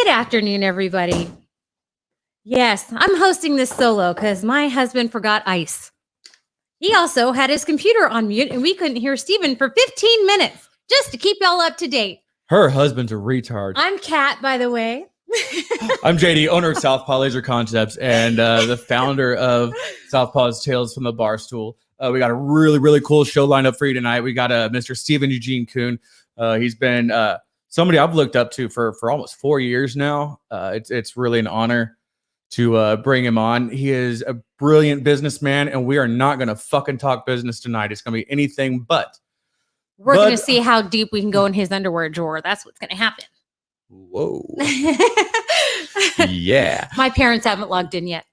Good afternoon, everybody. Yes, I'm hosting this solo because my husband forgot ice. He also had his computer on mute and we couldn't hear Steven for 15 minutes just to keep y'all up to date. Her husband's a retard. I'm Kat, by the way. I'm JD, owner of Southpaw Laser Concepts and the founder of Southpaw's Tales from the Barstool. We got a really cool show lined up for you tonight. We got Mr. Stephen Eugene Kuhn. He's been somebody I've looked up to for almost 4 years now. It's really an honor to bring him on. He is a brilliant businessman, and we are not going to fucking talk business tonight. It's going to be anything but. We're going to see how deep we can go in his underwear drawer. That's what's going to happen. Whoa. Yeah. My parents haven't logged in yet.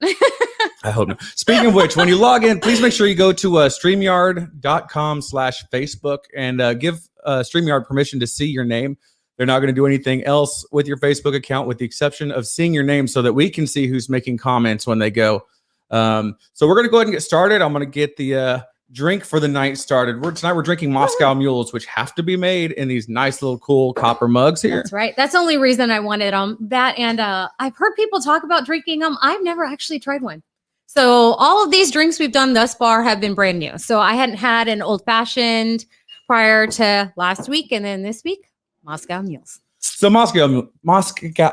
I hope not. Speaking of which, when you log in, please make sure you go to StreamYard.com/Facebook and give StreamYard permission to see your name. They're not going to do anything else with your Facebook account with the exception of seeing your name so that we can see who's making comments when they go. So we're going to go ahead and get started. I'm going to get the drink for the night started. Tonight we're drinking Moscow Mules, which have to be made in these nice little cool copper mugs here. That's right. That's the only reason I wanted that. And I've heard people talk about drinking them. I've never actually tried one. So all of these drinks we've done thus far have been brand new. So I hadn't had an old fashioned prior to last week. And then this week, Moscow Mules. So Moscow,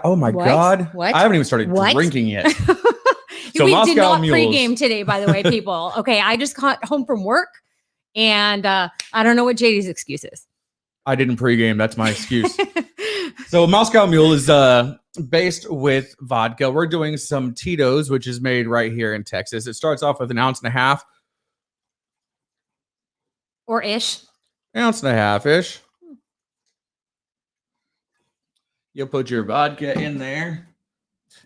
oh my God. What? I haven't even started drinking yet. So we did not pregame today, by the way, people. Okay, I just got home from work, and I don't know what JD's excuse is. I didn't pregame. That's my excuse. So Moscow Mule is based with vodka. We're doing some Tito's, which is made right here in Texas. It starts off with 1.5 ounces. Or ish. 1.5 ounces-ish. You'll put your vodka in there.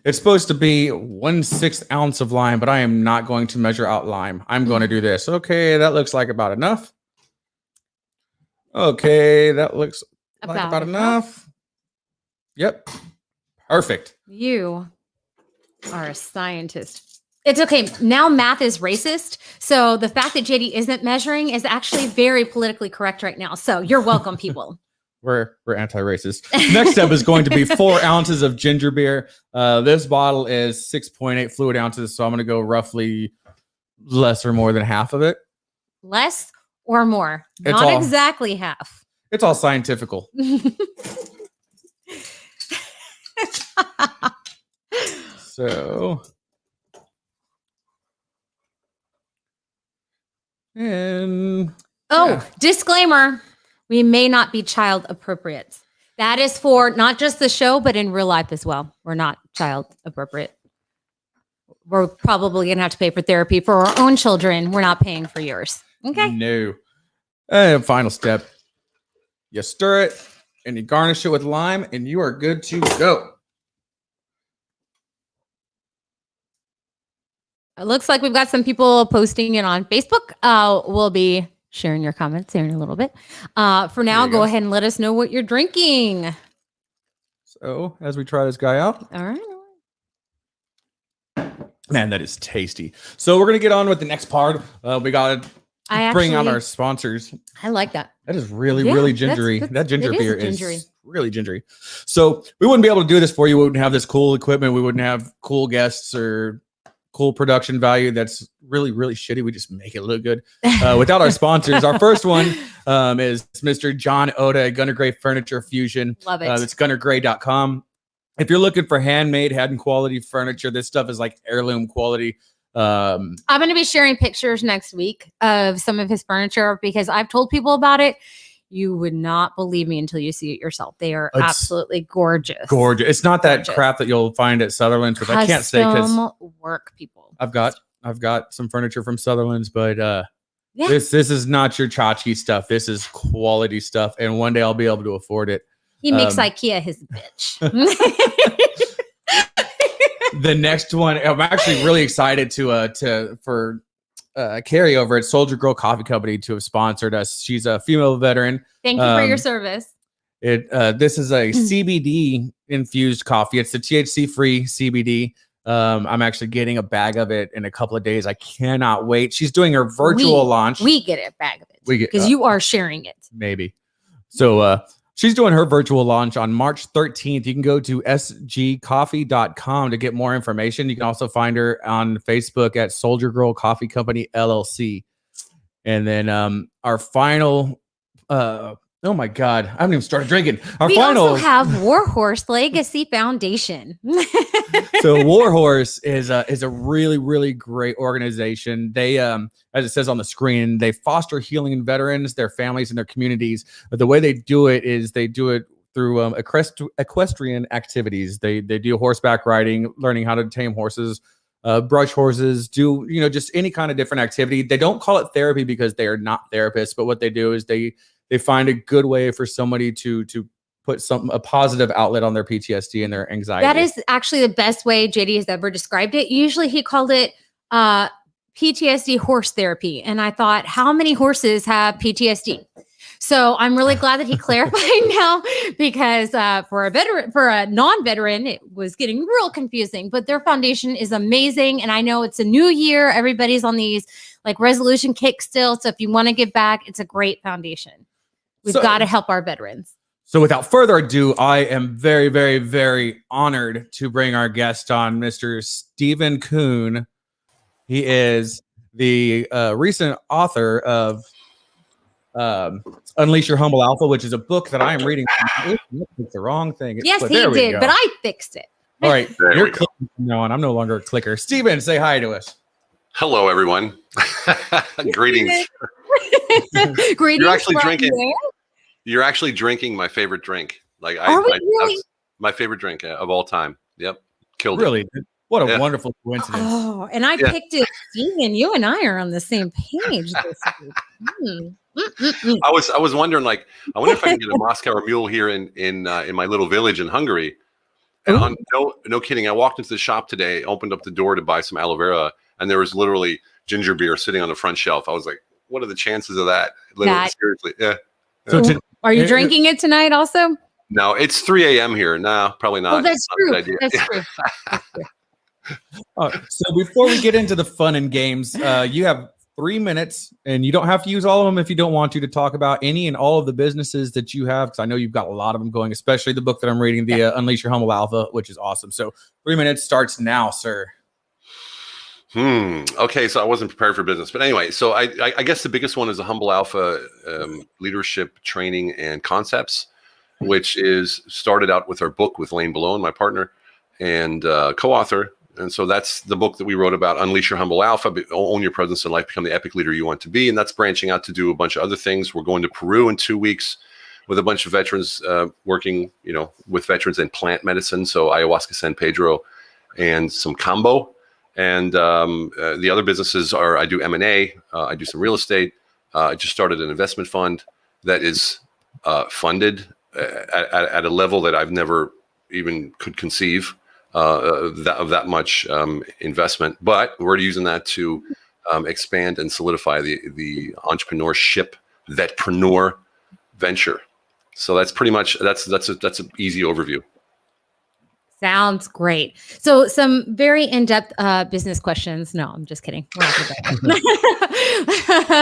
It's supposed to be 1/6 ounce of lime, but I am not going to measure out lime. I'm going to do this. Okay, that looks like about enough. Okay, that looks like about enough. Yep. Perfect. You are a scientist. It's okay. Now math is racist. So the fact that JD isn't measuring is actually very politically correct right now. So you're welcome, people. We're anti-racist. Next step is going to be 4 ounces of ginger beer. This bottle is 6.8 fluid ounces, so I'm going to go roughly less or more than half of it. Less or more? Not exactly half. It's all scientifical. So, and disclaimer. We may not be child appropriate. That is for not just the show, but in real life as well. We're not child appropriate. We're probably going to have to pay for therapy for our own children. We're not paying for yours. Okay? No. And final step. You stir it and you garnish it with lime and you are good to go. It looks like we've got some people posting it on Facebook. We'll be sharing your comments here in a little bit. For now, go ahead and let us know what you're drinking. So, as we try this guy out. All right. Man, that is tasty. So, we're going to get on with the next part. We got to bring out our sponsors. I like that. That is really gingery. That ginger beer is really gingery. So, we wouldn't be able to do this for you. We wouldn't have this cool equipment. We wouldn't have cool guests or cool production value that's really shitty. We just make it look good without our sponsors. Our first one is Mr. John Oda, Gunner Gray Furniture Fusion. Love it. It's gunnergray.com. If you're looking for handmade, hand quality furniture, this stuff is like heirloom quality. I'm going to be sharing pictures next week of some of his furniture because I've told people about it. You would not believe me until you see it yourself. They are absolutely gorgeous. Gorgeous. It's not that crap that you'll find at Sutherland's, which I can't say because work people. I've got some furniture from Sutherland's, but this is not your tchotchke stuff. This is quality stuff, and one day I'll be able to afford it. He makes IKEA his bitch. The next one, I'm actually really excited for Carrie over at Soldier Girl Coffee Company to have sponsored us. She's a female veteran. Thank you for your service. This is a CBD infused coffee. It's the THC-free CBD. I'm actually getting a bag of it in a couple of days. I cannot wait. She's doing her virtual launch. We get a bag of it because you are sharing it. Maybe. So She's doing her virtual launch on March 13th. You can go to sgcoffee.com to get more information. You can also find her on Facebook at Soldier Girl Coffee Company LLC. And then our final, oh my God, I haven't even started drinking. We also have Warhorse Legacy Foundation. So Warhorse is a really, really great organization. They, as it says on the screen, they foster healing in veterans, their families, and their communities. But the way they do it is they do it through equestrian activities. They do horseback riding, learning how to tame horses, brush horses, do just any kind of different activity. They don't call it therapy because they are not therapists, but what they do is they find a good way for somebody to put a positive outlet on their PTSD and their anxiety. That is actually the best way JD has ever described it. Usually he called it PTSD horse therapy. And I thought, how many horses have PTSD? So I'm really glad that he clarified now, because for a non-veteran, it was getting real confusing. But their foundation is amazing. And I know it's a new year. Everybody's on these like resolution kicks still. So if you want to give back, it's a great foundation. We've got to help our veterans. So without further ado, I am very, very, very honored to bring our guest on, Mr. Stephen KUHN. He is the recent author of Unleash Your Humble Alpha, which is a book that I am reading. It's the wrong thing. Yes, he did, but I fixed it. All right, you're clicking from now on. I'm no longer a clicker. Stephen, say hi to us. Hello, everyone. Greetings. Greetings. You're actually drinking. You're actually drinking my favorite drink. Like really? My favorite drink of all time. Yep, killed really? it. Really? What a wonderful coincidence. Oh, and I picked it. Stephen, you and I are on the same page this week. I was wondering, like, I wonder if I can get a Moscow or Mule here in my little village in Hungary. And no kidding, I walked into the shop today, opened up the door to buy some aloe vera, and there was literally ginger beer sitting on the front shelf. I was like, what are the chances of that? Literally, seriously, yeah. So are you drinking it tonight also? No, it's 3 a.m. here. No, probably not. Oh, that's true. That's true. So before we get into the fun and games, you have 3 minutes, and you don't have to use all of them if you don't want to talk about any and all of the businesses that you have, because I know you've got a lot of them going, especially the book that I'm reading, the Unleash Your Humble Alpha, which is awesome. So 3 minutes starts now, sir. Okay, so I wasn't prepared for business, but anyway, so I guess the biggest one is the Humble Alpha leadership training and concepts, which is started out with our book with Lane Balone, my partner and co-author. And so that's the book that we wrote about, Unleash Your Humble Alpha, own your presence in life, become the epic leader you want to be. And that's branching out to do a bunch of other things. We're going to Peru in 2 weeks with a bunch of veterans working, with veterans in plant medicine. So ayahuasca, San Pedro, and some combo. And the other businesses are, I do M&A, I do some real estate. I just started an investment fund that is funded at a level that I've never even could conceive of that much investment. But we're using that to expand and solidify the entrepreneurship, vetpreneur venture. So that's pretty much, that's an easy overview. Sounds great. So some very in-depth business questions. No, I'm just kidding. We're not gonna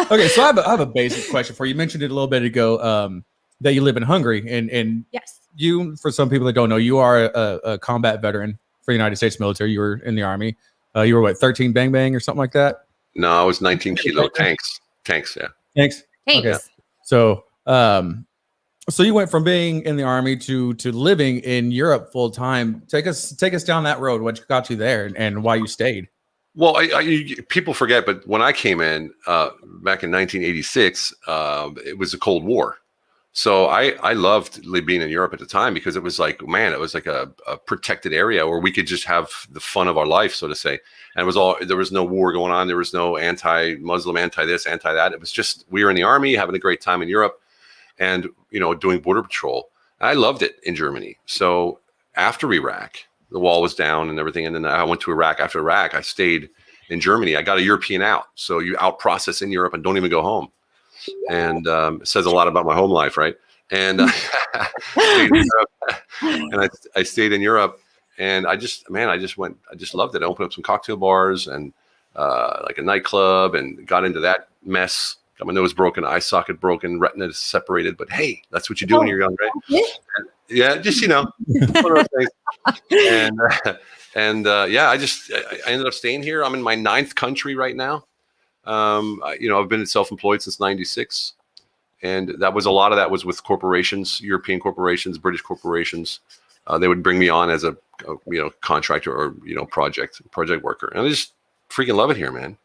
go. Okay, so I have a basic question for you. You mentioned it a little bit ago that you live in Hungary, and yes, you, for some people that don't know, you are a combat veteran for the United States military. You were in the Army. You were what, 13 bang bang or something like that? No, I was 19 kilo tanks. Yeah. Thanks. Okay. So so you went from being in the Army to living in Europe full time. Take us down that road. What got you there, and why you stayed? Well, people forget, but when I came in back in 1986, it was the Cold War. So I loved being in Europe at the time, because it was like, man, it was like a protected area where we could just have the fun of our life, so to say. And there was no war going on. There was no anti-Muslim, anti-this, anti-that. It was just, we were in the Army having a great time in Europe and, doing border patrol. I loved it in Germany. So after Iraq, the wall was down and everything. And then I went to Iraq. After Iraq, I stayed in Germany. I got a European out. So you out process in Europe and don't even go home. And it says a lot about my home life, right? And I stayed in Europe, and I just loved it. I opened up some cocktail bars and like a nightclub, and got into that mess. Got my nose broken, eye socket broken, retina is separated. But hey, that's what you do when you're young, right? And, yeah, just one of those things. Yeah, I ended up staying here. I'm in my 9th country right now. I've been self-employed since '96, and a lot of that was with corporations, European corporations, British corporations. They would bring me on as a contractor or project worker, and I just freaking love it here, man.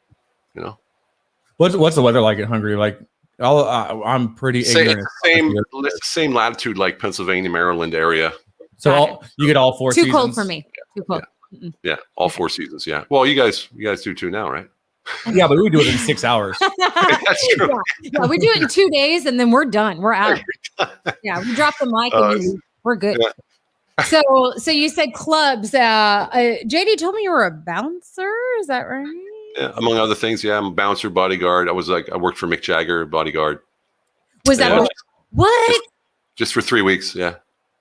What's the weather like in Hungary? Like, I'm pretty ignorant. It's the same latitude like Pennsylvania, Maryland area. So you get all 4 seasons. Too cold for me. Too cold. Yeah, all 4 seasons. Yeah. Well, you guys do too now, right? Yeah, but we do it in 6 hours. That's true. Yeah, we do it in 2 days and then we're done. We're out. Yeah, we drop the mic and we're good. Yeah. So you said clubs. JD told me you were a bouncer. Is that right? Yeah, among other things. Yeah, I'm a bouncer, bodyguard. I worked for Mick Jagger, bodyguard. Was that what? Just for 3 weeks. Yeah.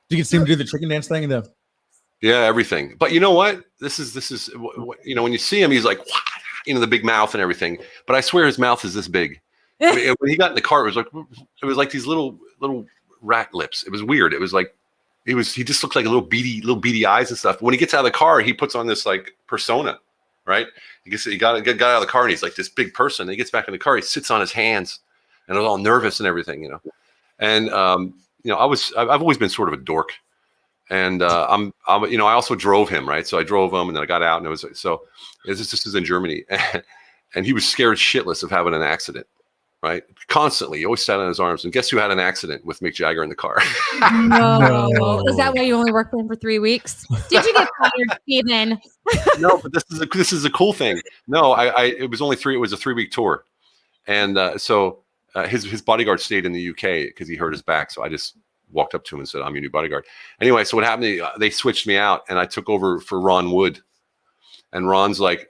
You can see him do the chicken dance thing though. Yeah, everything. But you know what? This is when you see him, he's like, the big mouth and everything. But I swear his mouth is this big. I mean, when he got in the car, it was like these little rat lips. It was weird. It was like he just looked like little beady eyes and stuff. When he gets out of the car, he puts on this like persona, right? He got out of the car and he's like this big person. And he gets back in the car, he sits on his hands and I was all nervous and everything, And I've always been sort of a dork. And I also drove him, right? So I drove him, and then I got out, and this is in Germany, and he was scared shitless of having an accident, right? Constantly, he always sat on his arms. And guess who had an accident with Mick Jagger in the car? No. Is that why you only worked for him for 3 weeks? Did you get fired, Stephen? No, but this is a cool thing. No, it was only 3. It was a 3-week tour, and so his bodyguard stayed in the UK because he hurt his back. So I just walked up to him and said, "I'm your new bodyguard." Anyway, so what happened? They switched me out, and I took over for Ron Wood. And Ron's like,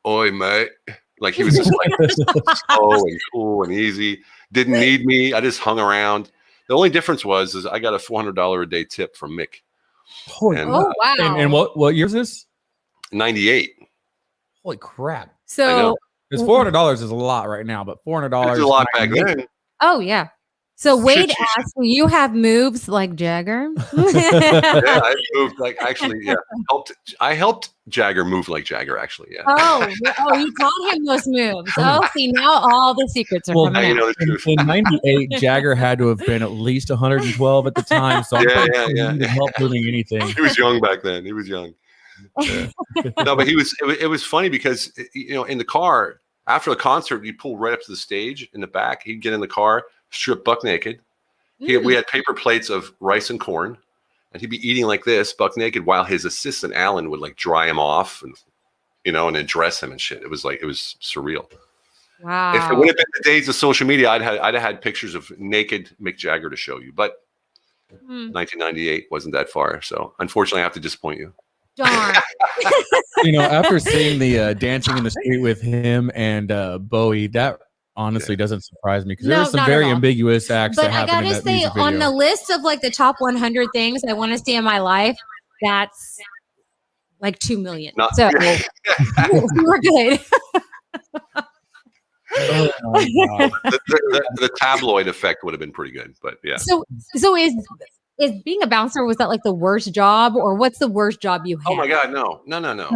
"Oi, mate!" Like he was just like slow and cool and easy. Didn't need me. I just hung around. The only difference is I got a $400 a day tip from Mick. Wow! And what year is this? 98. Holy crap! So because $400 is a lot right now, but $400 is a lot back then. Oh yeah. So Wade asked, "Will you have moves like Jagger?" Yeah, I moved I helped Jagger move like Jagger, actually. Yeah. Oh, you taught him those moves. Oh, see, now all the secrets are coming out. In '98, Jagger had to have been at least 112 at the time. So yeah. Help moving anything. He was young back then. He was young. Yeah. No, but it was funny because in the car after the concert, you pull right up to the stage in the back. He'd get in the car, strip buck naked. We had paper plates of rice and corn, and he'd be eating like this, buck naked, while his assistant Alan would like dry him off and and then dress him and shit. It was surreal. Wow. If it would have been the days of social media, I'd have had pictures of naked Mick Jagger to show you. But 1998 wasn't that far, so unfortunately, I have to disappoint you. Darn. After seeing the Dancing in the Street with him and Bowie, that honestly doesn't surprise me because there are some very ambiguous acts that happen in that music video. But I gotta say, on the list of like the top 100 things I want to see in my life, that's like 2 million. So we're good. The tabloid effect would have been pretty good, but yeah. So is being a bouncer, was that like the worst job, or what's the worst job you had? Oh my God, no. Being a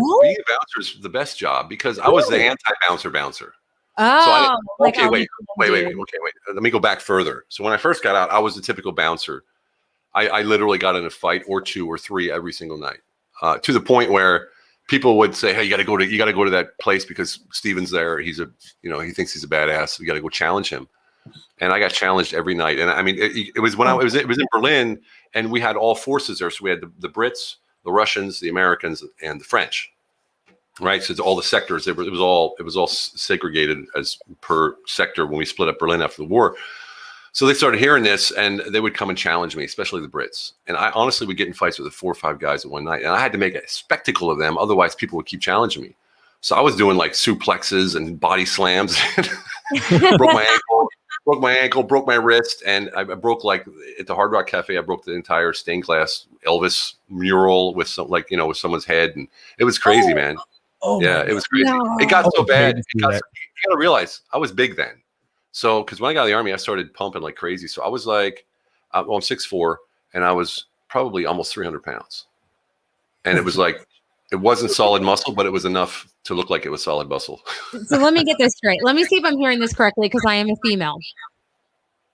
bouncer is the best job because I was the anti-bouncer. Oh, so wait. Let me go back further. So when I first got out, I was the typical bouncer. I literally got in a fight or 2 or 3 every single night, to the point where people would say, "Hey, you got to go to that place because Steven's there. He's he thinks he's a badass. You got to go challenge him." And I got challenged every night. And I mean, it was when it was in Berlin, and we had all forces there. So we had the Brits, the Russians, the Americans, and the French. Right. So it's all the sectors. It was all segregated as per sector when we split up Berlin after the war. So they started hearing this, and they would come and challenge me, especially the Brits. And I honestly would get in fights with 4 or 5 guys at one night, and I had to make a spectacle of them. Otherwise, people would keep challenging me. So I was doing like suplexes and body slams. Broke my ankle, broke my wrist, and I broke, like at the Hard Rock Cafe, I broke the entire stained glass Elvis mural with with someone's head, and it was crazy, man. Oh yeah, it was crazy. No. It got so bad. You got to realize I was big then, So, because when I got out of the Army, I started pumping like crazy. So I was like, I'm 6'4", and I was probably almost 300 pounds. And it was like, it wasn't solid muscle, but it was enough to look like it was solid muscle. So let me get this straight. Let me see if I'm hearing this correctly, because I am a female.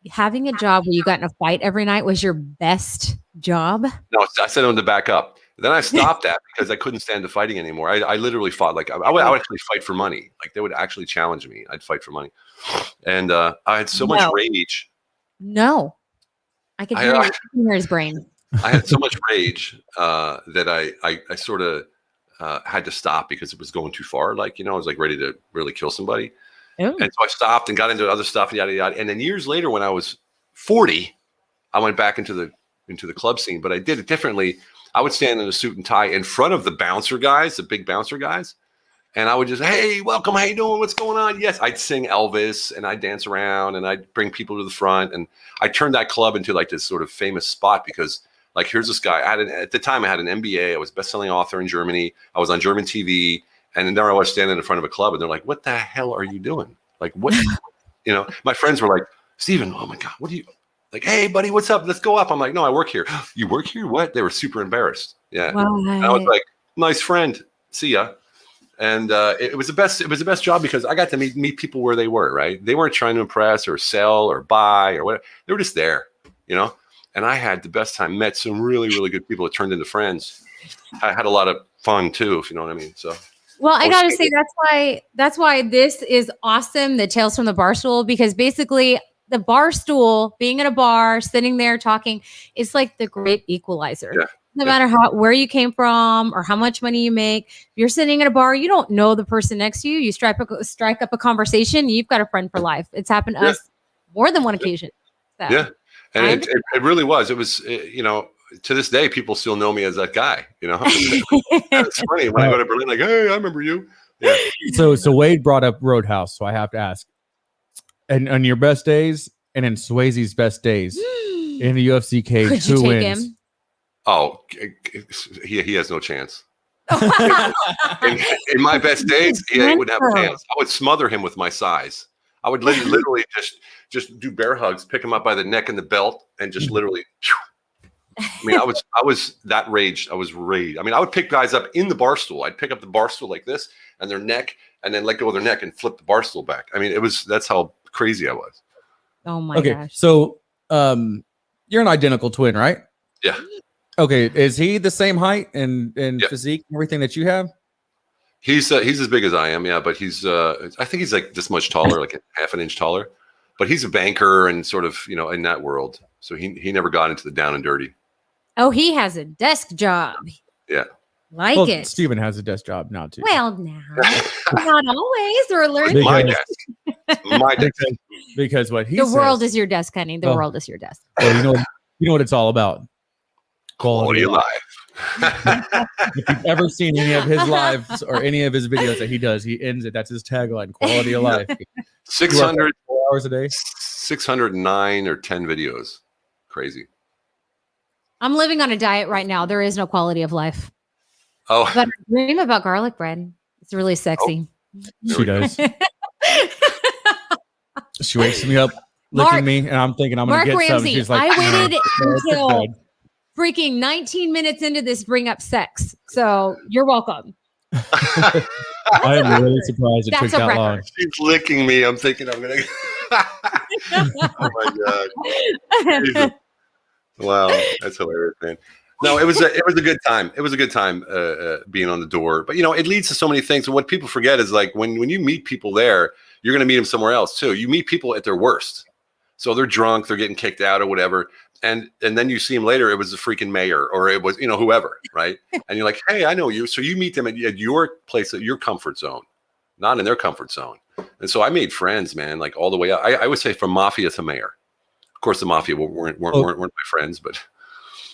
Having a job where you got in a fight every night was your best job? No, I said them to back up. Then I stopped that because I couldn't stand the fighting anymore. I literally fought like I would actually fight for money. Like they would actually challenge me. I'd fight for money, and I had so much rage. No, I can hear his brain. I had so much rage that I sort of had to stop because it was going too far. Like I was like ready to really kill somebody, and so I stopped and got into other stuff, yada yada. And then years later, when I was 40, I went back into the club scene, but I did it differently. I would stand in a suit and tie in front of the bouncer guys, the big bouncer guys. And I would just, hey, welcome. How you doing? What's going on? Yes. I'd sing Elvis and I'd dance around and I'd bring people to the front. And I turned that club into like this sort of famous spot because like, here's this guy. At the time I had an MBA. I was a best-selling author in Germany. I was on German TV. And then there I was standing in front of a club and they're like, what the hell are you doing? Like, what, my friends were like, Steven, oh my God, what are you, like, hey, buddy, what's up? Let's go up. I'm like, no, I work here. You work here? What? They were super embarrassed. Yeah. I was like, nice friend. See ya. And it was the best. It was the best job because I got to meet people where they were. Right. They weren't trying to impress or sell or buy or whatever. They were just there, And I had the best time. Met some really, really good people that turned into friends. I had a lot of fun too, if you know what I mean. So. Well, I gotta say that's why this is awesome. The Tales from the Barstool, because basically, the Barstool, being at a bar, sitting there talking, it's like the great equalizer. Yeah. No matter where you came from or how much money you make, if you're sitting at a bar, you don't know the person next to you. You strike up a conversation. You've got a friend for life. It's happened to us more than one occasion. So, yeah, and it really was. It was, to this day, people still know me as that guy. It's funny when I go to Berlin, like, hey, I remember you. Yeah. So Wade brought up Roadhouse, so I have to ask. And on your best days, and in Swayze's best days in the UFC cage, could you who take wins? him? Oh, he has no chance. in my best days, he wouldn't have a chance. I would smother him with my size. I would literally just do bear hugs, pick him up by the neck and the belt, and just literally. I mean, I was that raged. I was raged. I mean, I would pick guys up in the bar stool. I'd pick up the bar stool like this and their neck, and then let go of their neck and flip the bar stool back. I mean, that's how crazy I was. Oh my gosh. So you're an identical twin, right? Yeah. Okay. Is he the same height and physique and everything that you have? He's as big as I am, yeah, but he's I think he's like this much taller, like half an inch taller. But he's a banker and sort of, in that world. So he never got into the down and dirty. Oh, he has a desk job. Yeah. It. Steven has a desk job now too. Well, now not always. We're learning. My desk. Because what he the says, world is your desk, honey. The world is your desk. Well, you know what it's all about. Quality of life. If you've ever seen any of his lives or any of his videos that he does, he ends it. That's his tagline: quality of life. 600 hours a day. 609 or 10 videos. Crazy. I'm living on a diet right now. There is no quality of life. Oh, but I dream about garlic bread. It's really sexy. She does. She wakes me up, licking me, and I'm thinking I'm going to get some. She's like, I waited until freaking 19 minutes into this bring up sex. So you're welcome. I am really surprised it took that long. She's licking me. I'm thinking I'm going to. Oh my God. Wow. That's hilarious, man. No, it was a good time. It was a good time being on the door. But, it leads to so many things. And what people forget is like when you meet people there, you're going to meet them somewhere else too. You meet people at their worst. So they're drunk, they're getting kicked out or whatever. And then you see them later, it was the freaking mayor or it was, whoever, right? And you're like, hey, I know you. So you meet them at your place, at your comfort zone, not in their comfort zone. And so I made friends, man, like all the way up. I would say from mafia to mayor. Of course, the mafia weren't my friends, but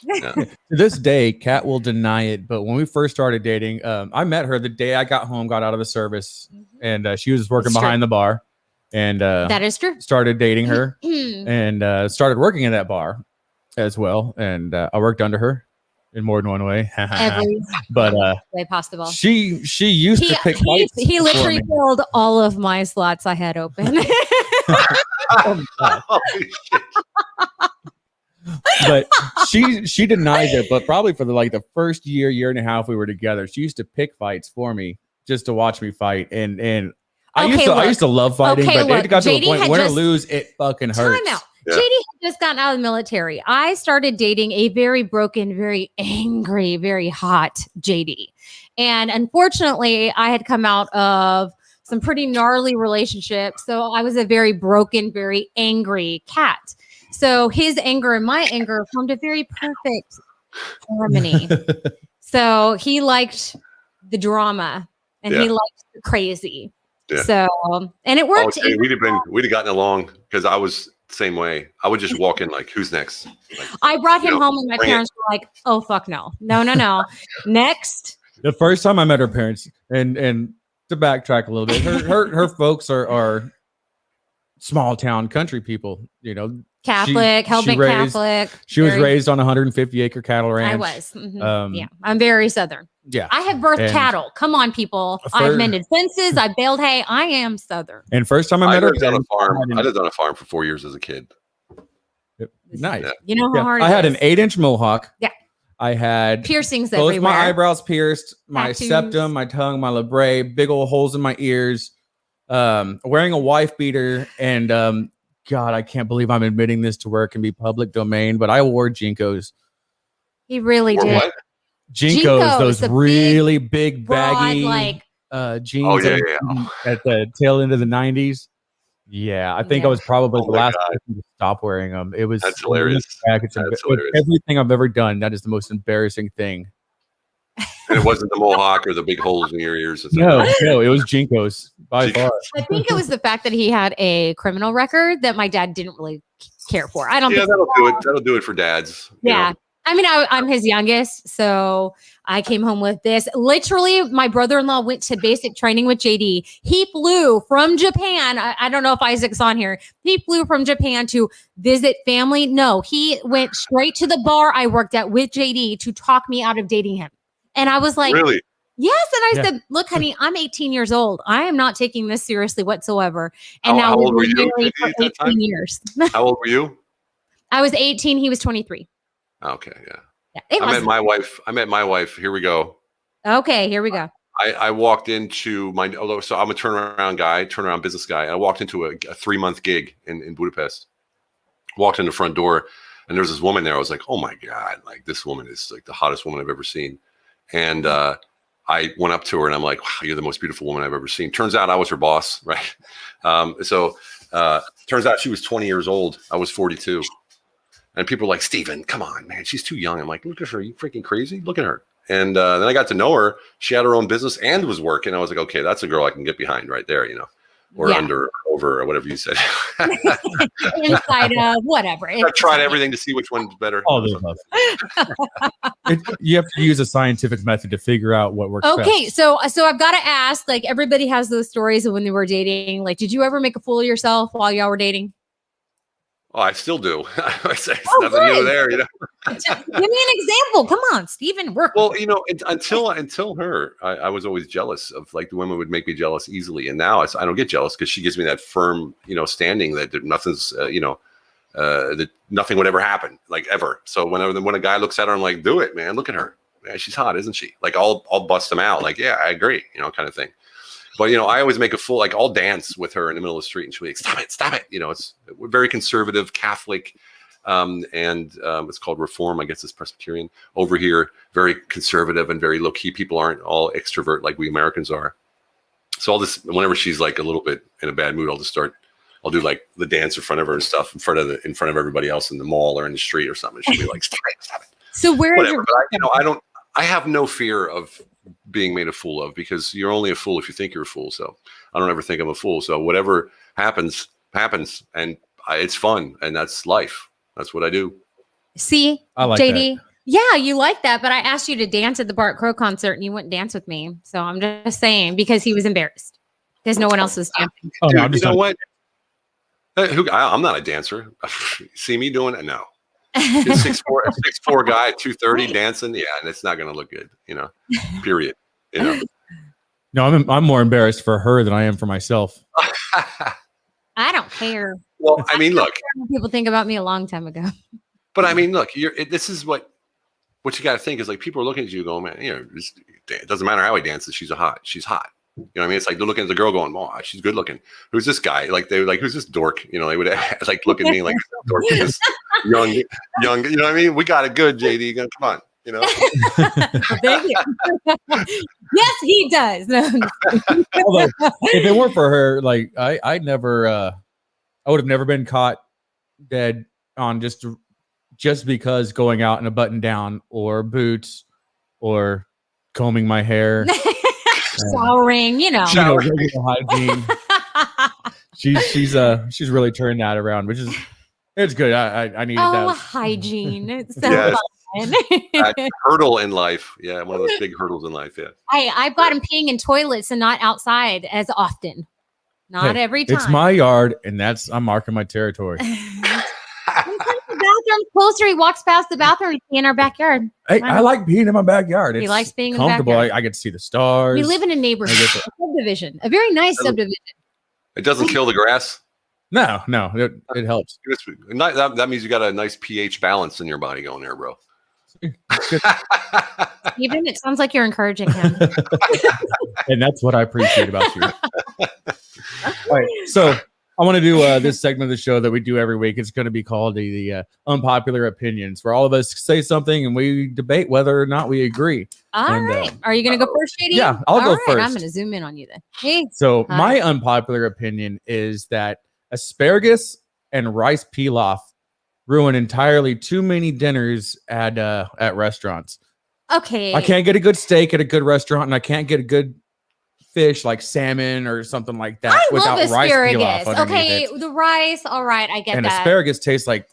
yeah. To this day, Kat will deny it. But when we first started dating, I met her the day I got home, got out of the service, and she was working behind the bar. And that is true. Started dating her and started working in that bar as well. And I worked under her in more than one way. Every way possible. She used to pick fights. He literally filled all of my slots I had open. Oh, God. Holy shit. But she denies it. But probably for the first year and a half we were together, she used to pick fights for me just to watch me fight. And I used to love fighting, but it got to a point win or lose, it fucking hurts. Time out. Yeah. JD had just gotten out of the military. I started dating a very broken, very angry, very hot JD. And unfortunately, I had come out of some pretty gnarly relationships. So I was a very broken, very angry cat. So his anger and my anger formed a very perfect harmony. So he liked the drama and he liked the crazy. Yeah. So, and it worked. We'd have gotten along because I was the same way. I would just walk in like, who's next? Like, I brought him home and my parents were like, oh, fuck no. No. Next. The first time I met her parents, and to backtrack a little bit, her folks are small town country people, Catholic, hell-bent Catholic. She was raised on a 150-acre cattle ranch. I was. Mm-hmm. Yeah, I'm very Southern. Yeah. I have birthed cattle. Come on, people. I've mended fences. I baled hay. I am Southern. And first time I met her, I lived on a farm for 4 years as a kid. Nice. Yeah. You know how hard I had an 8-inch mohawk. Yeah. I had piercings both everywhere. my eyebrows pierced, my Tattoos. septum, my tongue, my labret, big old holes in my ears, wearing a wife beater, and God, I can't believe I'm admitting this to where it can be public domain, but I wore Jinkos. He really did. What? Jinkos, those really big baggy broad, jeans. Oh, yeah. At the tail end of the 90s. Yeah, I think I was probably the last person to stop wearing them. That's hilarious. That's hilarious. Everything I've ever done, that is the most embarrassing thing. And it wasn't the mohawk or the big holes in your ears. No, it was Jinkos by far. I think it was the fact that he had a criminal record that my dad didn't really care for. I don't think that'll do it. That'll do it for dads. Yeah. I mean, I'm his youngest, so I came home with this. Literally, my brother-in-law went to basic training with JD. He flew from Japan. I don't know if Isaac's on here. He flew from Japan to visit family. No, he went straight to the bar I worked at with JD to talk me out of dating him. And I was like, really? Yes. And I said, look, honey, I'm 18 years old. I am not taking this seriously whatsoever. And now we've been married for 18 years. How old were you? I was 18. He was 23. Okay, yeah. I met my wife. Here we go. Okay, here we go. I walked into so I'm a turnaround business guy. I walked into a 3-month gig in Budapest. Walked in the front door, and there was this woman there. I was like, oh my God, like this woman is like the hottest woman I've ever seen. And I went up to her and I'm like, wow, you're the most beautiful woman I've ever seen. Turns out I was her boss, right? Turns out she was 20 years old. I was 42. And people were like, Steven, come on, man, she's too young. I'm like, look at her. Are you freaking crazy? Look at her. And then I got to know her. She had her own business and was working. I was like, okay, that's a girl I can get behind right there, or under, or over, or whatever you said. Inside of, whatever. I've tried everything to see which one's better. You have to use a scientific method to figure out what works Okay, best. so I've got to ask, like, everybody has those stories of when they were dating. Like, did you ever make a fool of yourself while y'all were dating? Oh, I still do. I say nothing new there, Give me an example. Come on, Steven. Work. Well, until her, I was always jealous of, like, the women would make me jealous easily, and now I don't get jealous because she gives me that firm, standing that nothing's, that nothing would ever happen, like, ever. So when a guy looks at her, I'm like, do it, man. Look at her. Yeah, she's hot, isn't she? Like, I'll bust them out. Like, yeah, I agree, kind of thing. But, I always make a fool, like, I'll dance with her in the middle of the street and she'll be like, stop it. We're very conservative, Catholic, and it's called Reform. I guess it's Presbyterian over here, very conservative and very low key. People aren't all extrovert like we Americans are. So whenever she's like a little bit in a bad mood, I'll do like the dance in front of her and stuff in front of everybody else in the mall or in the street or something. She'll be like, stop it. So whatever. But I have no fear of being made a fool of, because you're only a fool if you think you're a fool. So I don't ever think I'm a fool. So whatever happens, and it's fun, and that's life. That's what I do. See, I like JD. that. Yeah, you like that, but I asked you to dance at the Bart Crow concert and you wouldn't dance with me. So I'm just saying, because he was embarrassed because no one else was dancing. Oh, no, Dude, you know what? I'm not a dancer. See me doing it? No. 6'4" guy, 230 dancing. Yeah, and it's not going to look good, period. No, I'm more embarrassed for her than I am for myself. I don't care. Well, I mean, look. People think about me a long time ago. But I mean, look. This is what you got to think is like people are looking at you going, man. It doesn't matter how he dances. She's hot. You know what I mean? It's like they're looking at the girl going, oh, she's good looking. Who's this guy? Like they were like, who's this dork? You know, they would like look at me like dork, this young. You know what I mean? We got it good, JD. Come on, you know. Thank you. Yes, he does. Although, if it weren't for her, like I would have never been caught dead on just because going out in a button down or boots or combing my hair. Showering, regular hygiene. She's really turned that around, which is it's good. I needed that. Oh, hygiene. It's so fun. That hurdle in life. Yeah, one of those big hurdles in life. Yeah. I've got him peeing in toilets and not outside as often. Not every time. It's my yard, and I'm marking my territory. The bathroom closer. He walks past the bathroom and pee in our backyard. Hey, I like peeing in my backyard. He likes being comfortable. in the backyard. I get to see the stars. We live in a neighborhood, a subdivision, a very nice subdivision. It doesn't kill the grass. No, it helps. That means you got a nice pH balance in your body going there, bro. Even it sounds like you're encouraging him. And that's what I appreciate about you. All right, so I want to do this segment of the show that we do every week. It's going to be called the Unpopular Opinions, where all of us say something and we debate whether or not we agree. All right. Are you going to go first, JD? Yeah, I'll go first. I'm going to zoom in on you then. Hey. So my unpopular opinion is that asparagus and rice pilaf ruin entirely too many dinners at restaurants. Okay. I can't get a good steak at a good restaurant, and I can't get a good fish like salmon or something like that without asparagus. Rice pilaf underneath Okay, it. the rice, all right, I get and that. And asparagus tastes like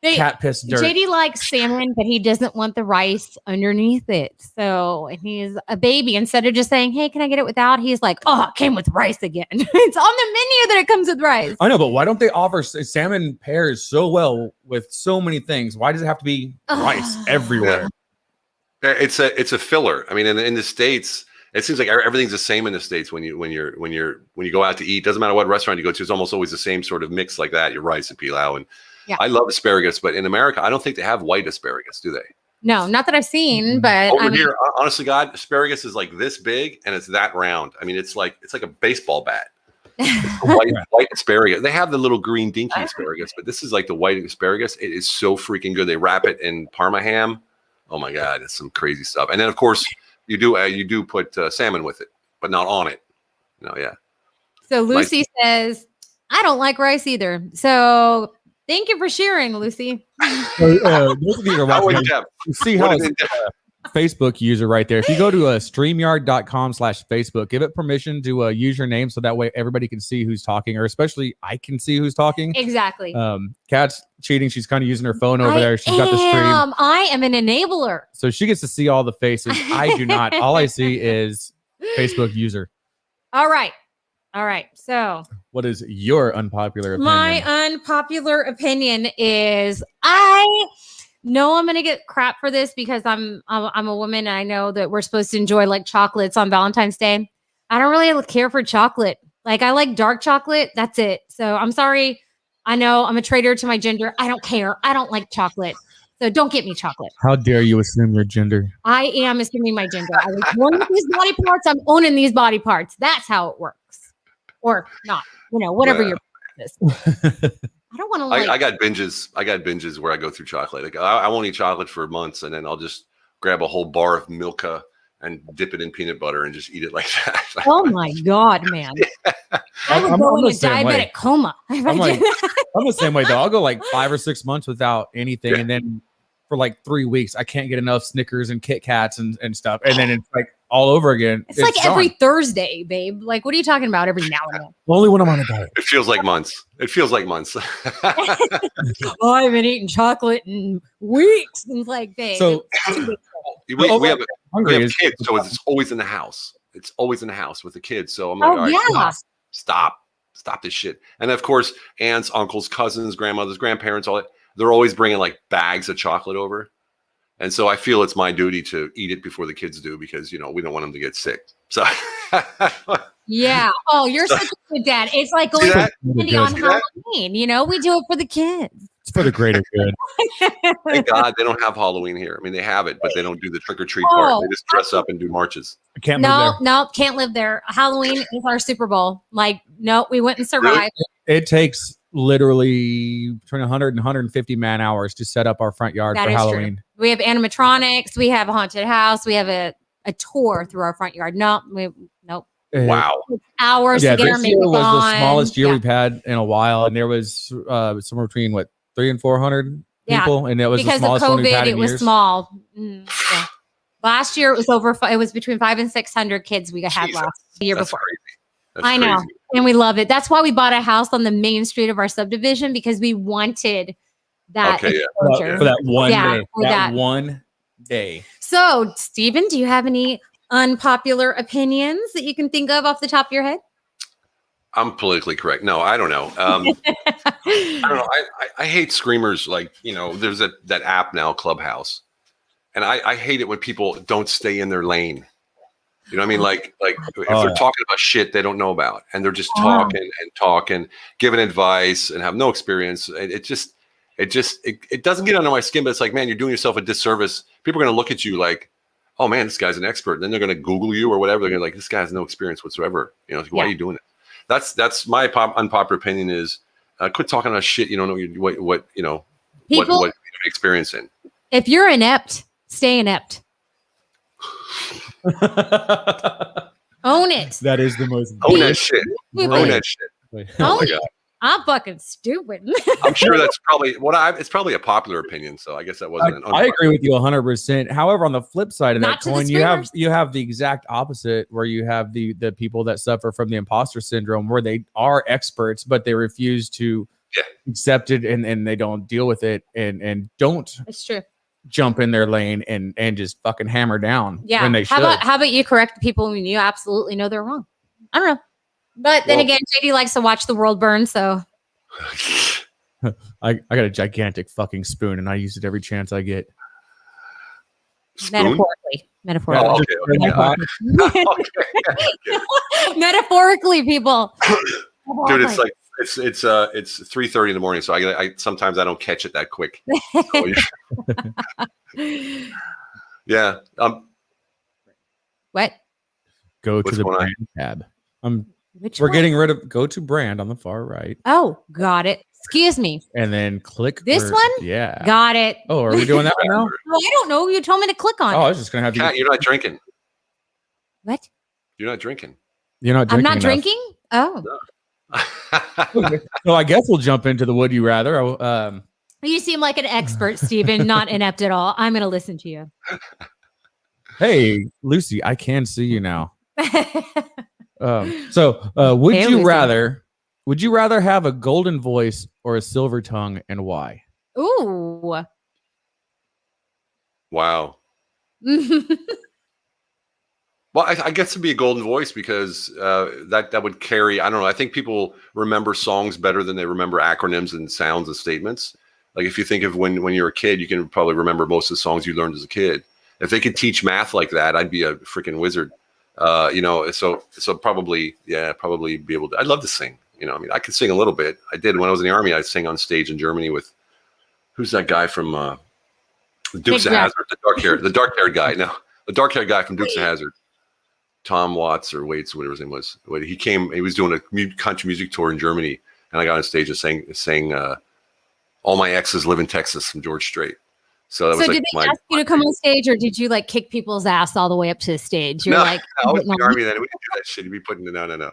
cat piss dirt. JD likes salmon, but he doesn't want the rice underneath it. So he's a baby. Instead of just saying, hey, can I get it without? He's like, oh, it came with rice again. It's on the menu that it comes with rice. I know, but why don't they offer salmon pairs so well with so many things? Why does it have to be rice everywhere? Yeah. It's a filler. I mean, in the States, it seems like everything's the same in the States when you go out to eat. Doesn't matter what restaurant you go to, it's almost always the same sort of mix like that. Your rice and pilau. And I love asparagus, but in America, I don't think they have white asparagus, do they? No, not that I've seen, but over here, honestly, God, asparagus is like this big and it's that round. I mean, it's like a baseball bat. White asparagus. They have the little green dinky asparagus, but this is like the white asparagus. It is so freaking good. They wrap it in Parma ham. Oh my God, it's some crazy stuff. And then of course you do put salmon with it, but not on it. So Lucy says, I don't like rice either. So thank you for sharing, Lucy. Those of you are watching, you see how it's Facebook user right there. If you go to StreamYard.com/Facebook, give it permission to use your name so that way everybody can see who's talking, or especially I can see who's talking. Exactly. Kat's cheating. She's kind of using her phone over there. She's got the stream. I am an enabler. So she gets to see all the faces. I do not. All I see is Facebook user. All right. So what is your unpopular opinion? My unpopular opinion is I know I'm going to get crap for this because I'm a woman and I know that we're supposed to enjoy like chocolates on Valentine's Day. I don't really care for chocolate. Like I like dark chocolate. That's it. So I'm sorry. I know I'm a traitor to my gender. I don't care. I don't like chocolate. So don't get me chocolate. How dare you assume your gender? I am assuming my gender. I was born with these body parts. I'm owning these body parts. That's how it works. Or not, whatever your is. I don't want to like. I got binges where I go through chocolate. Like I won't eat chocolate for months, and then I'll just grab a whole bar of Milka and dip it in peanut butter and just eat it like that. Oh my God, man! I would go in a diabetic coma. I'm the same way though. I'll go like 5 or 6 months without anything, and then for like 3 weeks, I can't get enough Snickers and Kit Kats and stuff, and then it's like all over again. It's like every Thursday, babe. Like, what are you talking about? Every now and then. Only when I'm on a diet. It feels like months. Oh, I haven't eaten chocolate in weeks. And it's like, babe. So we have kids, so it's always in the house. It's always in the house with the kids. So I'm like, all right, stop this shit. And of course, aunts, uncles, cousins, grandmothers, grandparents, all that. They're always bringing like bags of chocolate over. And so I feel it's my duty to eat it before the kids do because, we don't want them to get sick. So Yeah. Oh, you're such a good dad. It's like going to candy on Halloween. You know, we do it for the kids. It's for the greater good. Thank God they don't have Halloween here. I mean, they have it, but they don't do the trick or treat part. They just dress up and do marches. I can't move No, can't live there. Halloween is our Super Bowl. Like, no, we wouldn't survive. Really? It takes literally between 100 and 150 man hours to set up our front yard for Halloween. True. We have animatronics. We have a haunted house. We have a tour through our front yard. Nope. Wow. Hours to get our makeup was on. the smallest year we've had in a while, and there was somewhere between 300 and 400 people, and it was because the smallest of one we've COVID. had in It was years. small. Yeah. Last year it was it was between 500 and 600 kids we had the year before. I know, and we love it. That's why we bought a house on the main street of our subdivision, because we wanted that exposure for that one day. That one day. So, Stephen, do you have any unpopular opinions that you can think of off the top of your head? I'm politically correct. No, I don't know. I don't know. I hate screamers. Like, there's that app now, Clubhouse, and I hate it when people don't stay in their lane. You know what I mean? Like if they're talking about shit they don't know about, and they're just talking, giving advice, and have no experience. It doesn't get under my skin. But it's like, man, you're doing yourself a disservice. People are going to look at you like, oh man, this guy's an expert. And then they're going to Google you or whatever. They're going to like, this guy has no experience whatsoever. Like, why are you doing it? That's my unpopular opinion is quit talking about shit you don't know what experience in. If you're inept, stay inept. Own it. That is the most. Own that shit. Own that shit. Oh my God. I'm fucking stupid. I'm sure that's probably it's probably a popular opinion. So I guess that wasn't. I agree with you 100%. However, on the flip side of that coin, you have the exact opposite, where you have the people that suffer from the imposter syndrome, where they are experts, but they refuse to accept it, and they don't deal with it, and don't. It's true. Jump in their lane and just fucking hammer down when they should. How about you correct people when you absolutely know they're wrong? I don't know. But then again, JD likes to watch the world burn, so. I got a gigantic fucking spoon, and I use it every chance I get. Spoon? Metaphorically. Oh, okay. Metaphorically, people. Dude, it's like it's 3:30 in the morning, so I sometimes I don't catch it that quick. Yeah. What? Go to the brand tab. We're getting rid of go to brand on the far right. Oh, got it. Excuse me. And then click this one. Yeah. Got it. Oh, are we doing that right now? No, I don't know. You told me to click on it. I was just gonna have Kat, you're not drinking. What? You're not drinking. You're not drinking. I'm not drinking? Oh. No. So I guess we'll jump into the would you rather. You seem like an expert, Stephen, not inept at all. I'm gonna listen to you. Hey, Lucy, I can see you now. Would you rather have a golden voice or a silver tongue, and why? Ooh. Wow. Well, I guess it'd be a golden voice because that would carry. I don't know. I think people remember songs better than they remember acronyms and sounds and statements. Like if you think of when you're a kid, you can probably remember most of the songs you learned as a kid. If they could teach math like that, I'd be a freaking wizard. So probably be able to. I'd love to sing. I mean, I could sing a little bit. I did when I was in the Army. I'd sing on stage in Germany with who's that guy from Dukes of Hazzard, the dark-haired guy. No, the dark-haired guy from Dukes of Hazzard. Tom Watts or Waits, whatever his name was. He was doing a country music tour in Germany, and I got on stage and sang All My Exes Live in Texas from George Strait. So that was did they ask you to come on stage, or did you like kick people's ass all the way up to the stage? You're I was in the Army then. We didn't do that shit. You'd be putting it no. No,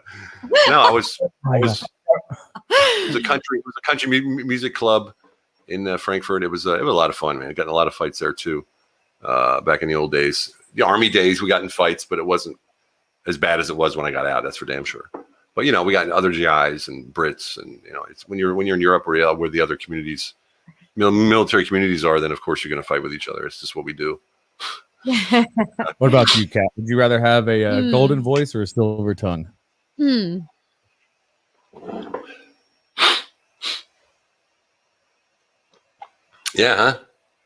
I was it was a country music club in Frankfurt. It was a lot of fun, man. I got in a lot of fights there too. Back in the old days, the Army days, we got in fights, but it wasn't as bad as it was when I got out. That's for damn sure. But we got other GIs and Brits, and it's when you're in Europe where the other communities, military communities are, then of course you're going to fight with each other. It's just what we do. What about you, Kat? Would you rather have a golden voice or a silver tongue? Yeah,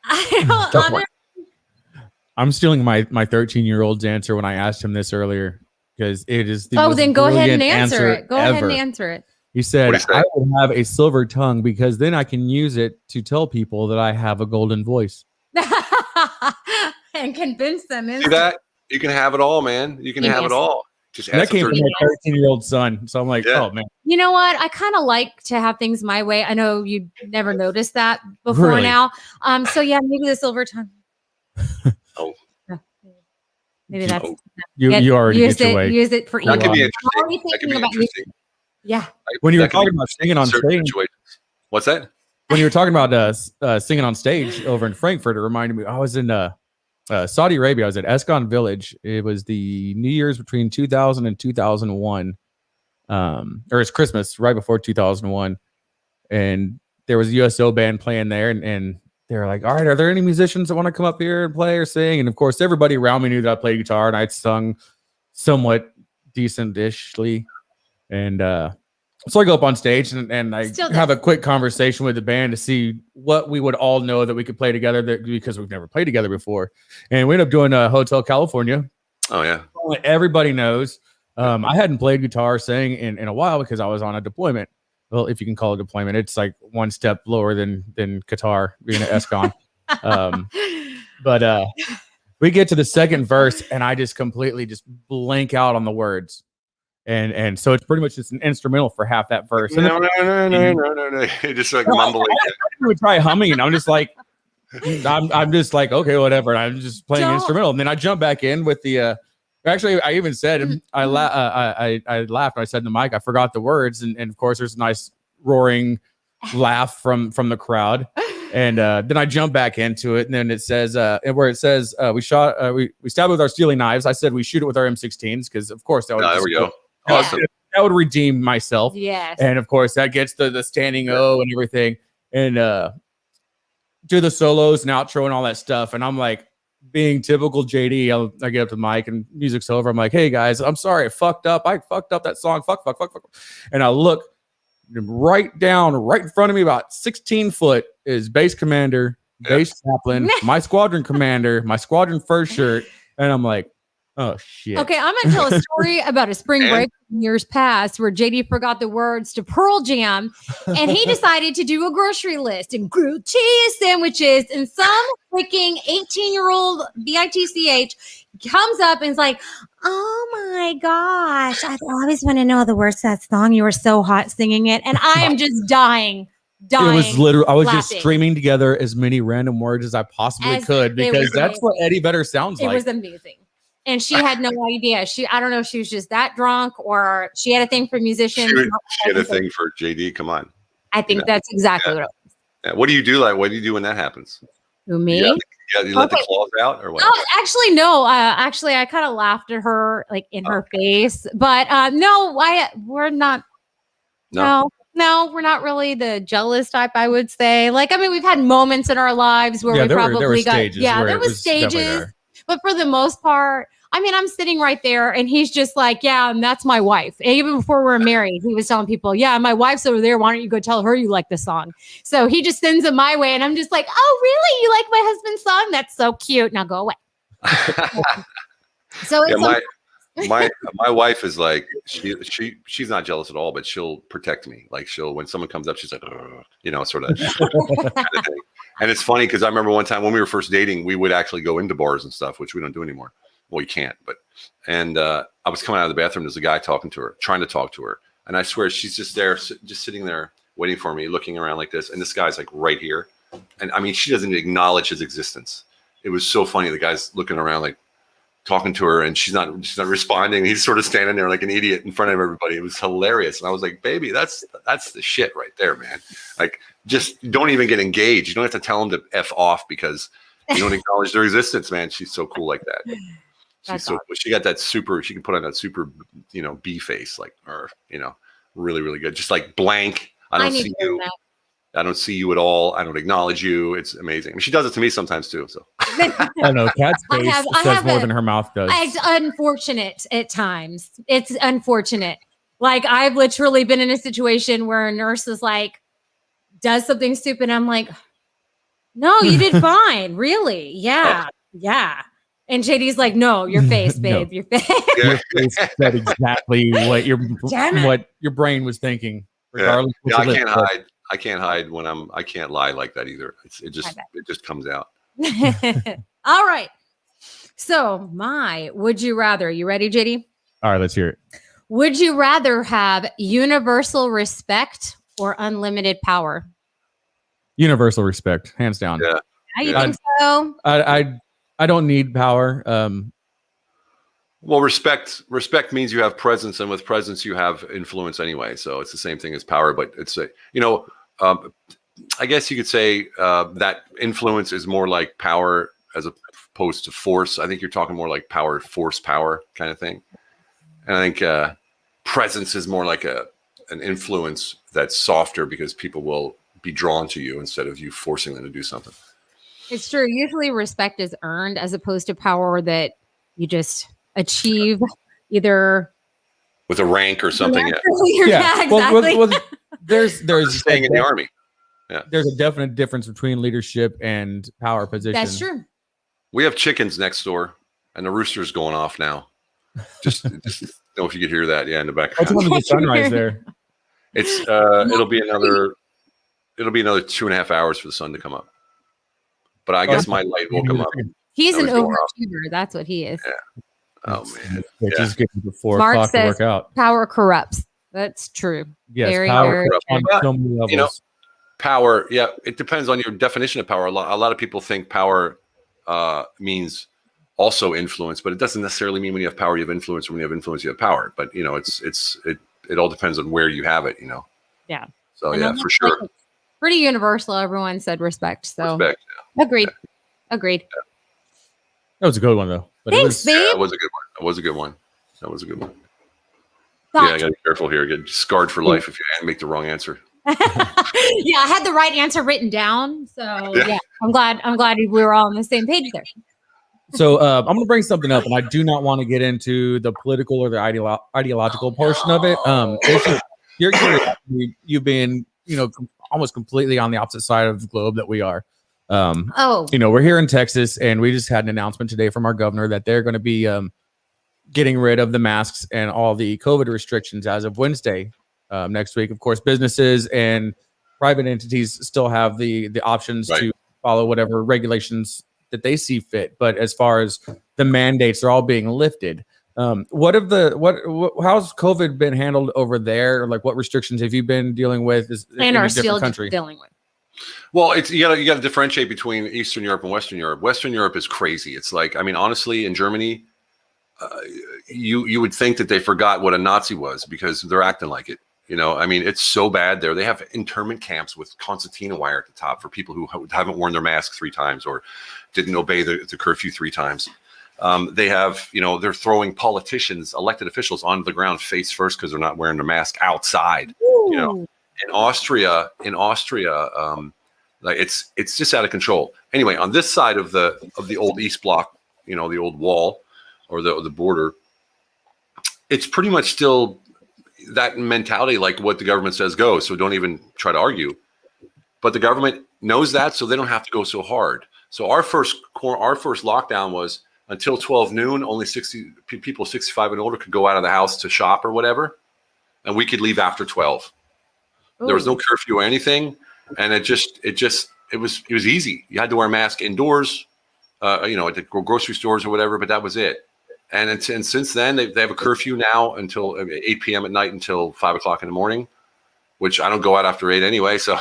huh? I'm stealing my 13-year-old's answer when I asked him this earlier. because it is the Oh, most then go ahead and brilliant answer it. Go ahead ever. and answer it. He said, What'd he say? I will have a silver tongue because then I can use it to tell people that I have a golden voice. And convince them. See that? You can have it all, man. You can have it all. Just And that came from my 13-year-old son. So I'm like, Yeah. oh, man. You know what? I kind of like to have things my way. I know you never noticed that before Really? now. So yeah, maybe the silver tongue. Oh. Maybe that's You already use get your it. way. Use it for That could be Elon. I'm already interesting. That could thinking be about interesting. Yeah. When you were That could be talking about singing on certain stage, situations. What's that? when you were talking about singing on stage over in Frankfurt, it reminded me. I was in Saudi Arabia. I was at Escon Village. It was the New Year's between 2000 and 2001, or it's Christmas right before 2001, and there was a USO band playing there, and they were like, "All right, are there any musicians that want to come up here and play or sing?" And of course, everybody around me knew that I played guitar and I'd sung somewhat decent-ishly, and so I go up on stage and I have a quick conversation with the band to see what we would all know that we could play together because we've never played together before. And we ended up doing Hotel California. Oh, yeah. Everybody knows. I hadn't played guitar, sang in a while because I was on a deployment. Well, if you can call it deployment, it's like one step lower than Qatar being at Escon. But we get to the second verse and I just completely just blank out on the words. And so it's pretty much just an instrumental for half that verse. And No. Just like mumbling. I would try humming, and I'm just like, okay, whatever. And I'm just playing instrumental, and then I jump back in with the. Actually, I even said I laughed. I said in the mic, I forgot the words, and of course, there's a nice roaring laugh from the crowd. And then I jump back into it, and then it says, where it says we stabbed with our steely knives. I said we shoot it with our M16s because, of course, that would. There we go. Yeah. Awesome. That would redeem myself. Yes. And of course, that gets the standing O and everything, and do the solos and outro and all that stuff. And I'm like, being typical JD, I get up to the mic and music's over. I'm like, hey guys, I'm sorry, I fucked up that song. Fuck. And I look right down, right in front of me, about 16 foot, is base commander, base chaplain, my squadron commander, my squadron first shirt, and I'm like, oh shit. Okay, I'm gonna tell a story about a spring break from years past where JD forgot the words to Pearl Jam, and he decided to do a grocery list and grilled cheese sandwiches, and some freaking 18-year-old bitch comes up and is like, "Oh my gosh, I always want to know the words to that song. You were so hot singing it," and I am just dying. It was literally, I was laughing. just streaming together as many random words as I possibly could because that's what Eddie Vedder sounds like. It was amazing. And she had no idea. I don't know if she was just that drunk or she had a thing for musicians. She had a thing for JD. Come on. I think that's exactly what it was. Yeah. What do you do? What do you do when that happens? Who, me? You let the claws out or what? Oh, actually, no. Actually, I kind of laughed at her, like in her face. But no, we're not. No, we're not really the jealous type, I would say. Like, I mean, we've had moments in our lives where we probably got. Stages there was stages. But for the most part, I mean, I'm sitting right there and he's just like, yeah, and that's my wife. And even before we were married, he was telling people, yeah, my wife's over there. Why don't you go tell her you like the song? So he just sends it my way. And I'm just like, oh, really? You like my husband's song? That's so cute. Now go away. So it's my wife is like, she's not jealous at all, but she'll protect me. Like when someone comes up, she's like, sort of kind of thing. And it's funny because I remember one time when we were first dating, we would actually go into bars and stuff, which we don't do anymore. Well, you can't, and I was coming out of the bathroom. There's a guy trying to talk to her. And I swear she's just there, just sitting there waiting for me, looking around like this. And this guy's like right here. And I mean, she doesn't acknowledge his existence. It was so funny. The guy's looking around, like talking to her, and she's not responding. He's sort of standing there like an idiot in front of everybody. It was hilarious. And I was like, baby, that's the shit right there, man. Like, just don't even get engaged. You don't have to tell him to F off because you don't acknowledge their existence, man. She's so cool like that. She got that super, she can put on that super, B face, like, or, really, really good. Just like blank. I don't see you. I don't see you at all. I don't acknowledge you. It's amazing. I mean, she does it to me sometimes too. So I don't know. Kat's face says more than her mouth does. It's unfortunate at times. It's unfortunate. Like, I've literally been in a situation where a nurse is like, does something stupid. I'm like, no, you did fine. Really? Yeah. Yeah. And JD's like, no, your face, No. babe, your face. Your face said exactly what Damn it. what your brain was thinking, regardless. of Yeah, what I your can't lips hide. I can't hide when I can't lie like that either. It just comes out. All right. So would you rather, you ready, JD? said. All right, let's hear it. Would you rather have universal respect or unlimited power? Universal respect, hands down. Yeah. You Yeah. think so? I don't need power. Well, respect means you have presence, and with presence you have influence anyway. So it's the same thing as power, but it's I guess you could say that influence is more like power as opposed to force. I think you're talking more like power, force, power kind of thing. And I think presence is more like an influence that's softer because people will be drawn to you instead of you forcing them to do something. It's true. Usually respect is earned as opposed to power that you just achieve either With a rank or something. Yeah. Yeah, exactly. Well, there's Staying in the army. Yeah. There's a definite difference between leadership and power position. That's true. We have chickens next door, and the rooster's going off now. Just know if you could hear that, in the What's background. one of the sunrise there? It's it'll be another 2.5 hours for the sun to come up. But I guess my light will come up. He's That an was going off. overachiever. That's what he is. Yeah. Oh man. Which Yeah. is good before Mark o'clock to says work out. power corrupts. That's true. Yes, very, power very on true. so many levels. Power, yeah, it depends on your definition of power. A lot of people think power means also influence, but it doesn't necessarily mean when you have power you have influence, or when you have influence you have power. But it all depends on where you have it, Yeah. So And yeah, I'm for sure. like, pretty universal. Everyone said respect. So Respect. agreed. Agreed. That was a good one though. But Thanks, Yeah, babe. that was a good one. That was a good one. Thought- Yeah, I gotta be careful here. Get scarred for life if you make the wrong answer. Yeah, I had the right answer written down. So yeah, I'm glad we were all on the same page there. So I'm going to bring something up, and I do not want to get into the political or the ideological portion of it. You've been, almost completely on the opposite side of the globe that we are. We're here in Texas, and we just had an announcement today from our governor that they're going to be getting rid of the masks and all the COVID restrictions as of Wednesday next week. Of course, businesses and private entities still have the options to follow whatever regulations that they see fit. But as far as the mandates are all being lifted, how's COVID been handled over there? Like, what restrictions have you been dealing with in are a still different country? dealing with. Well, you got to differentiate between Eastern Europe and Western Europe. Western Europe is crazy. It's like, honestly, in Germany, you would think that they forgot what a Nazi was because they're acting like it. It's so bad there. They have internment camps with concertina wire at the top for people who haven't worn their mask 3 times or didn't obey the curfew 3 times. They have, they're throwing politicians, elected officials onto the ground face first because they're not wearing their mask outside. Ooh. In Austria, like it's just out of control. Anyway, on this side of the old East Bloc, the old wall or the border, it's pretty much still that mentality, like what the government says goes. So don't even try to argue. But the government knows that, so they don't have to go so hard. So our first lockdown was until 12 noon. Only 60 people 65 and older could go out of the house to shop or whatever, and we could leave after 12. Ooh. There was no curfew or anything, and it was easy. You had to wear a mask indoors, at the grocery stores or whatever, but that was it. And since then, they have a curfew now until 8 p.m. at night until 5 o'clock in the morning, which I don't go out after 8 anyway. So,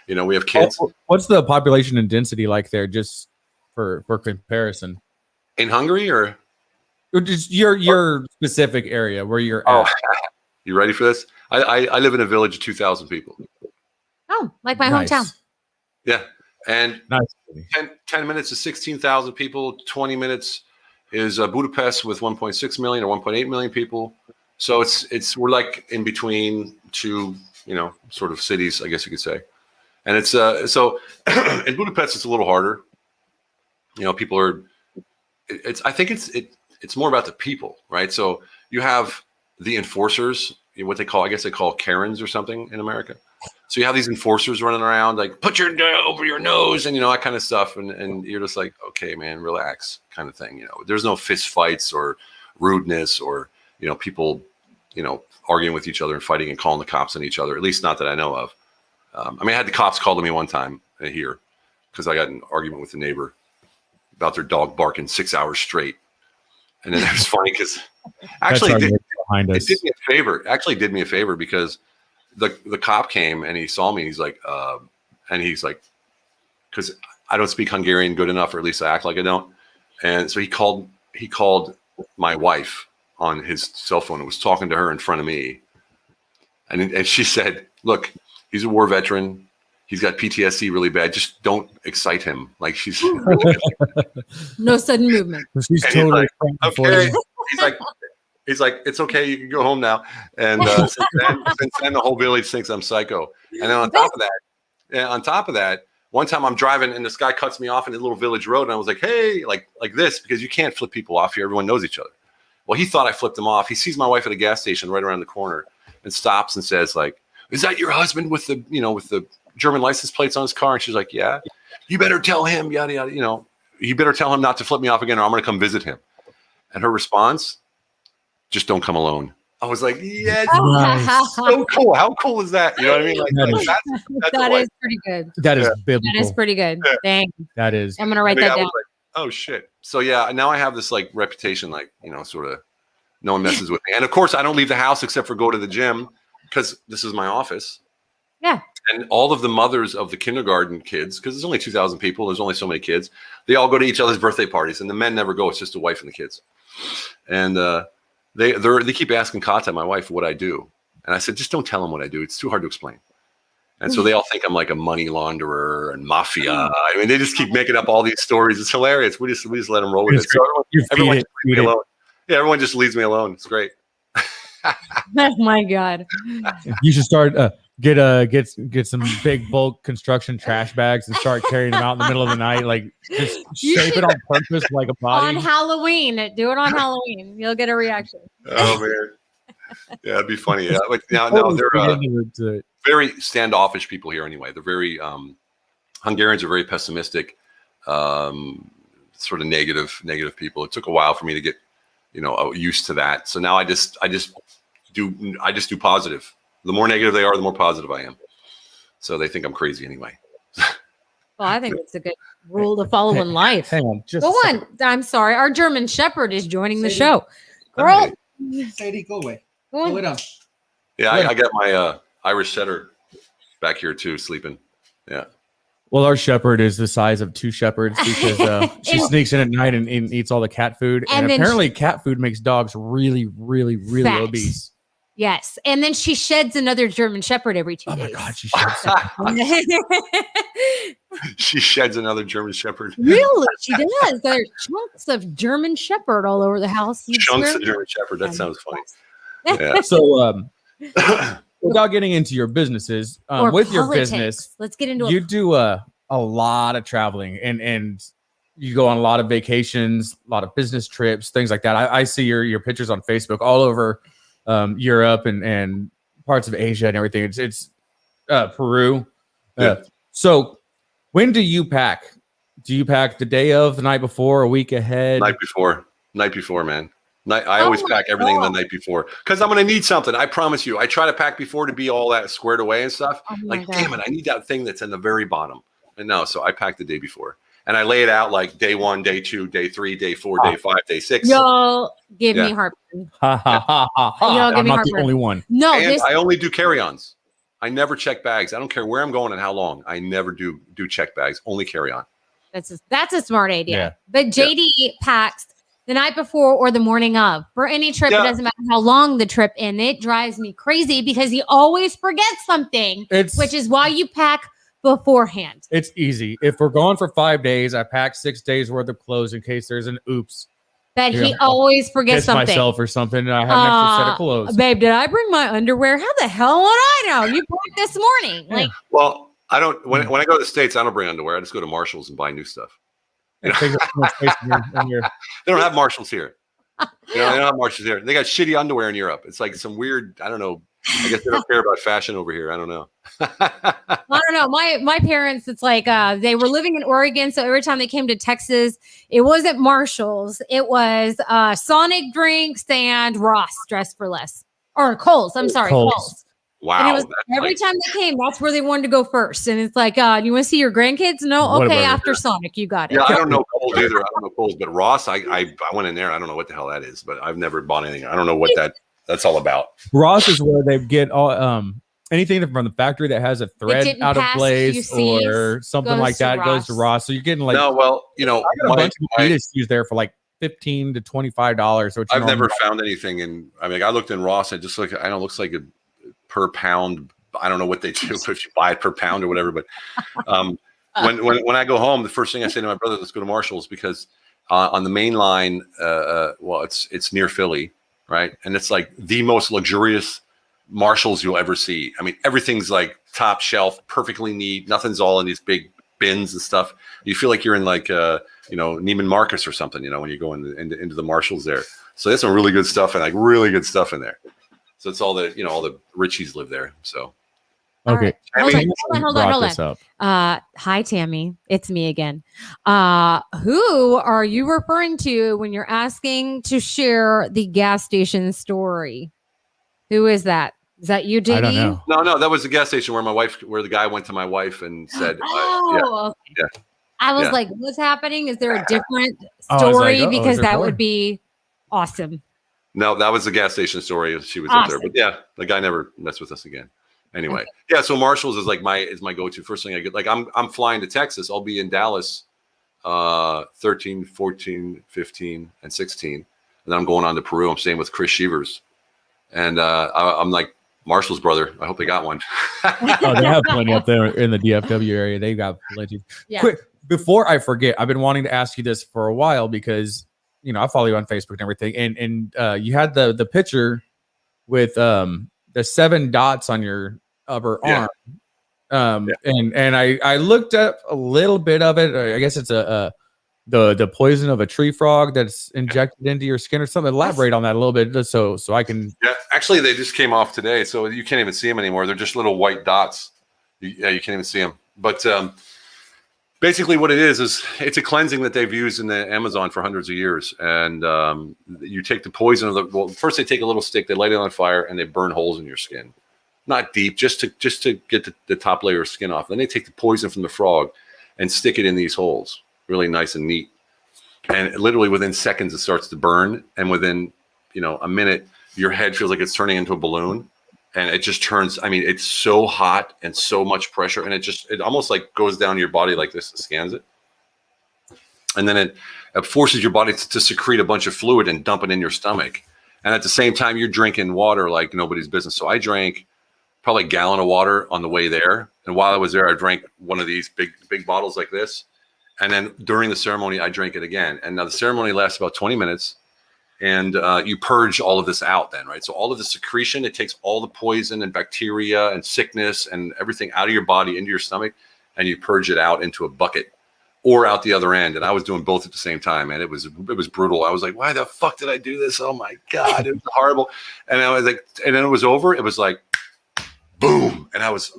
we have kids. What's the population and density like there, just for comparison? In Hungary, or just your specific area where you're at? You ready for this? I live in a village of 2,000 people. Oh, like my Nice. hometown. Yeah. And Nice. 10 minutes is 16,000 people. 20 minutes is Budapest with 1.6 million or 1.8 million people. So we're like in between 2, sort of cities, I guess you could say. And it's so in Budapest it's a little harder. People are. I think it's more about the people, right? So you have the enforcers what they call, I guess they call Karens or something in America. So you have these enforcers running around like, put your over your nose and, that kind of stuff. And you're just like, okay, man, relax kind of thing. There's no fist fights or rudeness or, people, arguing with each other and fighting and calling the cops on each other, at least not that I know of. I had the cops call to me one time here because I got an argument with a neighbor about their dog barking 6 hours straight. And then it was funny because actually it did me a favor. Actually did me a favor because the cop came and he saw me. He's like, because I don't speak Hungarian good enough, or at least I act like I don't. And so he called my wife on his cell phone and was talking to her in front of me. And she said, look, he's a war veteran. He's got PTSD really bad. Just don't excite him. Like she's really no sudden movement. She's totally okay. He's like, it's okay. You can go home now. And since then, the whole village thinks I'm psycho. And then on top of that, one time I'm driving and this guy cuts me off in a little village road. And I was like, hey, like this, because you can't flip people off here. Everyone knows each other. Well, he thought I flipped him off. He sees my wife at a gas station right around the corner and stops and says, like, is that your husband with the, with the German license plates on his car? And she's like, yeah. You better tell him, yada, yada, you better tell him not to flip me off again or I'm going to come visit him. And her response, just don't come alone. I was like, yes, nice. So cool. How cool is that? You know what I mean? Like, that is pretty good. That is biblical. That is pretty good. Yeah. Dang. That is. I'm going to write that down. Like, oh, shit. So, yeah, now I have this, like, reputation, like, sort of no one messes with me. And, of course, I don't leave the house except for go to the gym because this is my office. Yeah. And all of the mothers of the kindergarten kids, because there's only 2,000 people, there's only so many kids, they all go to each other's birthday parties. And the men never go. It's just the wife and the kids. And they keep asking Kata, my wife, what I do. And I said, just don't tell them what I do. It's too hard to explain. And so they all think I'm like a money launderer and mafia. I mean, they just keep making up all these stories. It's hilarious. We just let them roll with it. So everyone just leaves me alone. Yeah, everyone just leaves me alone. It's great. Oh my God. You should start get some big bulk construction trash bags and start carrying them out in the middle of the night. Like just shape it on purpose like a body. On Halloween. Do it on Halloween. You'll get a reaction. Oh man. Yeah, it'd be funny. Yeah. Like now they're very standoffish people here anyway. They're very Hungarians are very pessimistic, sort of negative people. It took a while for me to get, used to that. So now I just do positive. The more negative they are, the more positive I am. So they think I'm crazy anyway. Well, I think it's a good rule to follow in life. Hang on, go on. I'm sorry. Our German Shepherd is joining the show. Girl, Sadie, go away. Go on. Down. Yeah, I got my Irish setter back here too, sleeping. Yeah. Well, our shepherd is the size of two shepherds because she sneaks in at night and eats all the cat food. And apparently cat food makes dogs really, really, really fat. Obese. Yes. And then she sheds another German Shepherd every 2 days. Oh my God, she sheds. She sheds another German Shepherd. Really? She does. There are chunks of German Shepherd all over the house. Chunks of German Shepherd. That sounds funny. Yeah. So, without getting into your businesses, with politics. Your business, let's get into you do a lot of traveling and you go on a lot of vacations, a lot of business trips, things like that. I see your pictures on Facebook all over Europe and parts of Asia and everything. It's Peru. Yeah. So when do you pack? Do you pack the day of, the night before, a week ahead? Night before, man. I always pack everything the night before because I'm going to need something. I promise you. I try to pack before to be all that squared away and stuff. Like, damn it, I need that thing that's in the very bottom. And no, so I pack the day before. And I lay it out like day 1, day 2, day 3, day 4, day 5, day 6. Y'all give me heartburn. I'm not the only one. No, I only do carry-ons. I never check bags. I don't care where I'm going and how long. I never do check bags. Only carry-on. That's a smart idea. Yeah. But JD packs the night before or the morning of for any trip. It doesn't matter how long the trip, and it drives me crazy because he always forgets something, which is why you pack beforehand. It's easy. If we're going for 5 days, I pack 6 days worth of clothes in case there's an oops. That he always forgets something. Myself or something. And I have an extra set of clothes. Babe, did I bring my underwear? How the hell would I know? You packed this morning. Yeah. Like, well, I don't. When I go to the States, I don't bring underwear. I just go to Marshalls and buy new stuff. They don't have Marshalls here. You know, they don't have Marshalls here. They got shitty underwear in Europe. It's like some weird, I don't know. I guess they don't care about fashion over here. I don't know. I don't know. My parents, it's like they were living in Oregon, so every time they came to Texas, it wasn't Marshalls, it was Sonic drinks and Ross Dress for Less or Kohl's. I'm sorry, Kohl's. Wow. And it was every time they came, that's where they wanted to go first. And it's like, you want to see your grandkids? No, okay, after Sonic, you got it. Yeah, I don't know Kohl's either. I don't know Kohl's, but Ross, I went in there. I don't know what the hell that is, but I've never bought anything. I don't know what that's all about. Ross is where they get all anything from the factory that has a thread out of place or something like that goes to Ross. So you're getting like no, well, you know, I got a bunch of Adidas there for like $15 to $25. I've never found anything in. I mean, I looked in Ross. I just look. I don't looks like a per pound. I don't know what they do if you buy it per pound or whatever. But when I go home, the first thing I say to my brother, let's go to Marshall's, because on the main line, well, it's near Philly, right? And it's like the most luxurious Marshall's you'll ever see. I mean, everything's like top shelf, perfectly neat. Nothing's all in these big bins and stuff. You feel like you're in like Neiman Marcus or something, when you go into the Marshall's there. So there's some really good stuff and like really good stuff in there. So it's all the all the Richies live there. So okay, right. Hold on. Hi, Tammy. It's me again. Who are you referring to when you're asking to share the gas station story? Who is that? Is that you, JD? I don't know. No, that was the gas station where the guy went to my wife and said, okay. I was like, what's happening? Is there a different story? Because that would be awesome. No, that was the gas station story. She was up there, but yeah, the guy never messed with us again. Anyway, so Marshall's is like my go-to. First thing I get, like I'm flying to Texas. I'll be in Dallas 13, 14, 15, and 16. And then I'm going on to Peru. I'm staying with Chris Shevers. And I'm like, Marshall's brother. I hope they got one. They have plenty up there in the DFW area. They've got plenty. Yeah. Quick, before I forget, I've been wanting to ask you this for a while because I follow you on Facebook and everything, and you had the picture with the 7 dots on your upper arm, and I looked up a little bit of it. I guess it's the poison of a tree frog that's injected into your skin or something. Elaborate on that a little bit, just so I can. Yeah, actually, they just came off today, so you can't even see them anymore. They're just little white dots. You can't even see them, but. Basically, what it is it's a cleansing that they've used in the Amazon for hundreds of years. And you take the poison of first they take a little stick, they light it on fire, and they burn holes in your skin. Not deep, just to get the top layer of skin off. Then they take the poison from the frog and stick it in these holes. Really nice and neat. And literally within seconds, it starts to burn. And within, a minute, your head feels like it's turning into a balloon. And it just turns, it's so hot and so much pressure. And it almost like goes down your body like this, scans it. And then it forces your body to secrete a bunch of fluid and dump it in your stomach. And at the same time, you're drinking water like nobody's business. So I drank probably a gallon of water on the way there. And while I was there, I drank one of these big bottles like this. And then during the ceremony, I drank it again. And now the ceremony lasts about 20 minutes. And you purge all of this out then, right? So all of the secretion, it takes all the poison and bacteria and sickness and everything out of your body into your stomach, and you purge it out into a bucket or out the other end. And I was doing both at the same time, and it was brutal. I was like, why the fuck did I do this? Oh my God, it was horrible. And I was like, and then it was over. It was like, boom. And it was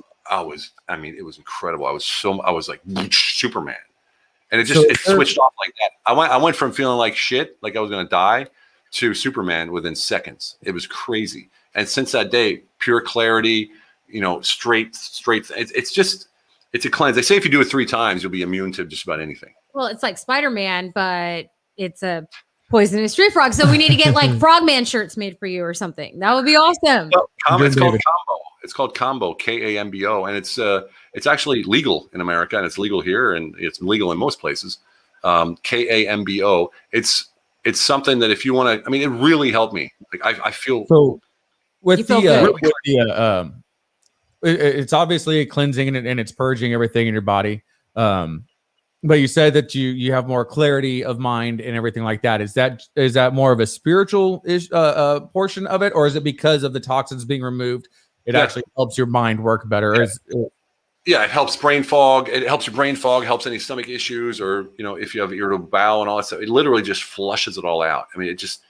incredible. I was like Superman. And it switched off like that. I went from feeling like shit, like I was going to die, to Superman within seconds. It was crazy. And since that day, pure clarity, straight. It's a cleanse. They say if you do it 3 times, you'll be immune to just about anything. Well, it's like Spider-Man, but it's a poisonous tree frog. So we need to get like Frogman shirts made for you or something. That would be awesome. Well, it's called Combo. It's called Combo, Kambo, and it's actually legal in America, and it's legal here, and it's legal in most places. Kambo. It's something that if you want to, it really helped me. Like I feel so with it's obviously a cleansing and it's purging everything in your body. But you said that you have more clarity of mind and everything like that. Is that more of a spiritual portion of it, or is it because of the toxins being removed? It actually helps your mind work better. Yeah, it helps brain fog. It helps your brain fog, helps any stomach issues, or if you have irritable bowel and all that stuff. It literally just flushes it all out. It just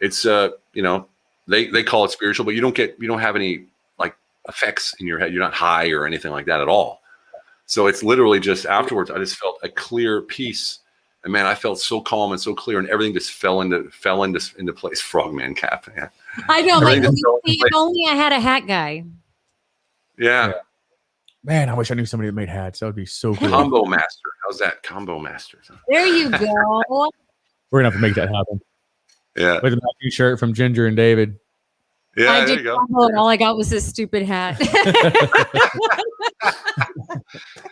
It's they call it spiritual, but you don't have any like effects in your head. You're not high or anything like that at all. So it's literally just afterwards, I just felt a clear peace. And man, I felt so calm and so clear, and everything just fell into place. Frogman cap. Yeah. I know. Like, Everything just fell into if place. only I had a hat guy. Yeah. Man, I wish I knew somebody that made hats. That would be so cool. Combo Master. How's that? Combo Master. There you go. We're gonna have to make that happen. Yeah. With a matching shirt from Ginger and David. Yeah. I There did you go. combo, and all I got was this stupid hat.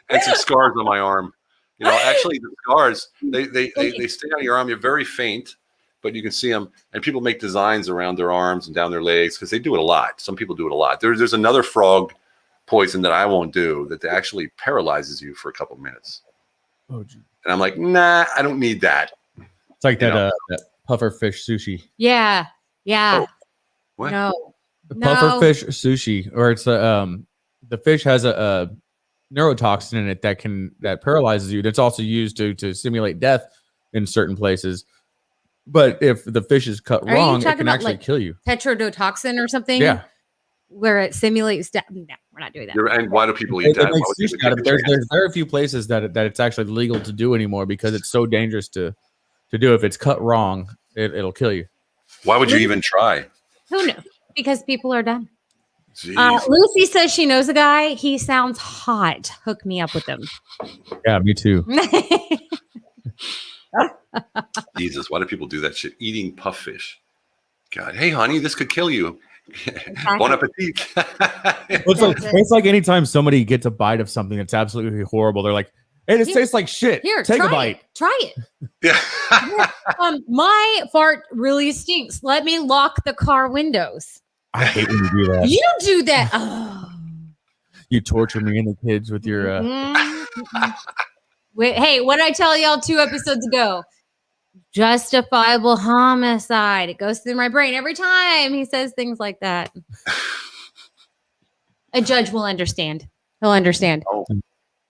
And some scars on my arm. Actually, the scars they stay on your arm. You're very faint, but you can see them. And people make designs around their arms and down their legs because they do it a lot. Some people do it a lot. There's another frog poison that I won't do that actually paralyzes you for a couple minutes. Oh, gee. And I'm like, nah, I don't need that. It's like that puffer fish sushi. Yeah. Oh, what? No. The puffer fish sushi, or it's the fish has a neurotoxin in it that paralyzes you. That's also used to simulate death in certain places. But if the fish is cut Are you wrong, it talking can about, actually like, kill you. Tetrodotoxin or something? Yeah. Where it simulates death. No, we're not doing that. And why do people eat It that? Why makes would sushi people out of take it. a chance? There's very few places that it's actually legal to do anymore because it's so dangerous to do. If it's cut wrong, it'll kill you. Why would you even try? Who knows? Because people are dumb. Jeez. Lucy says she knows a guy. He sounds hot. Hook me up with him. Yeah, me too. Jesus, why do people do that shit? Eating puffish. God, hey, honey, this could kill you. Bon appetit. It's like anytime somebody gets a bite of something that's absolutely horrible, they're like, "Hey, this tastes like shit. Here, Take a try bite." it. Try it. Yeah. My fart really stinks. Let me lock the car windows. I hate when you do that. You do that. Oh. You torture me and the kids with your. Wait, hey, what did I tell y'all 2 episodes ago? Justifiable homicide. It goes through my brain every time he says things like that. A judge will understand. He'll understand. Oh,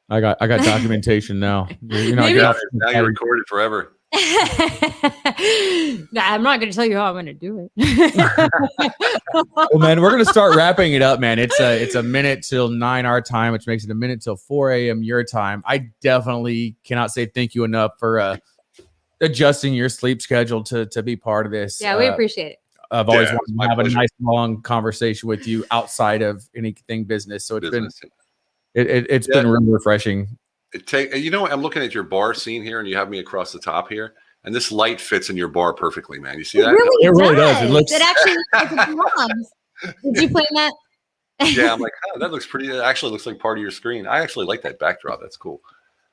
I got documentation now. You're not Maybe- getting off- now you're recorded forever. Nah, I'm not going to tell you how I'm going to do it. Well, man, we're gonna start wrapping it up, man. It's a minute till 9 our time, which makes it a minute till 4 a.m. your time. I definitely cannot say thank you enough for adjusting your sleep schedule to be part of this. Yeah, we appreciate it. I've always Yeah, wanted my to have pleasure. a nice long conversation with you outside of anything business. So it's Business. it's been really refreshing. I'm looking at your bar scene here, and you have me across the top here, and this light fits in your bar perfectly, man. You see that? It really does. It looks- It actually looks like it belongs. Did you plan that? Yeah, I'm like, oh, that looks pretty. It actually looks like part of your screen. I actually like that backdrop. That's cool.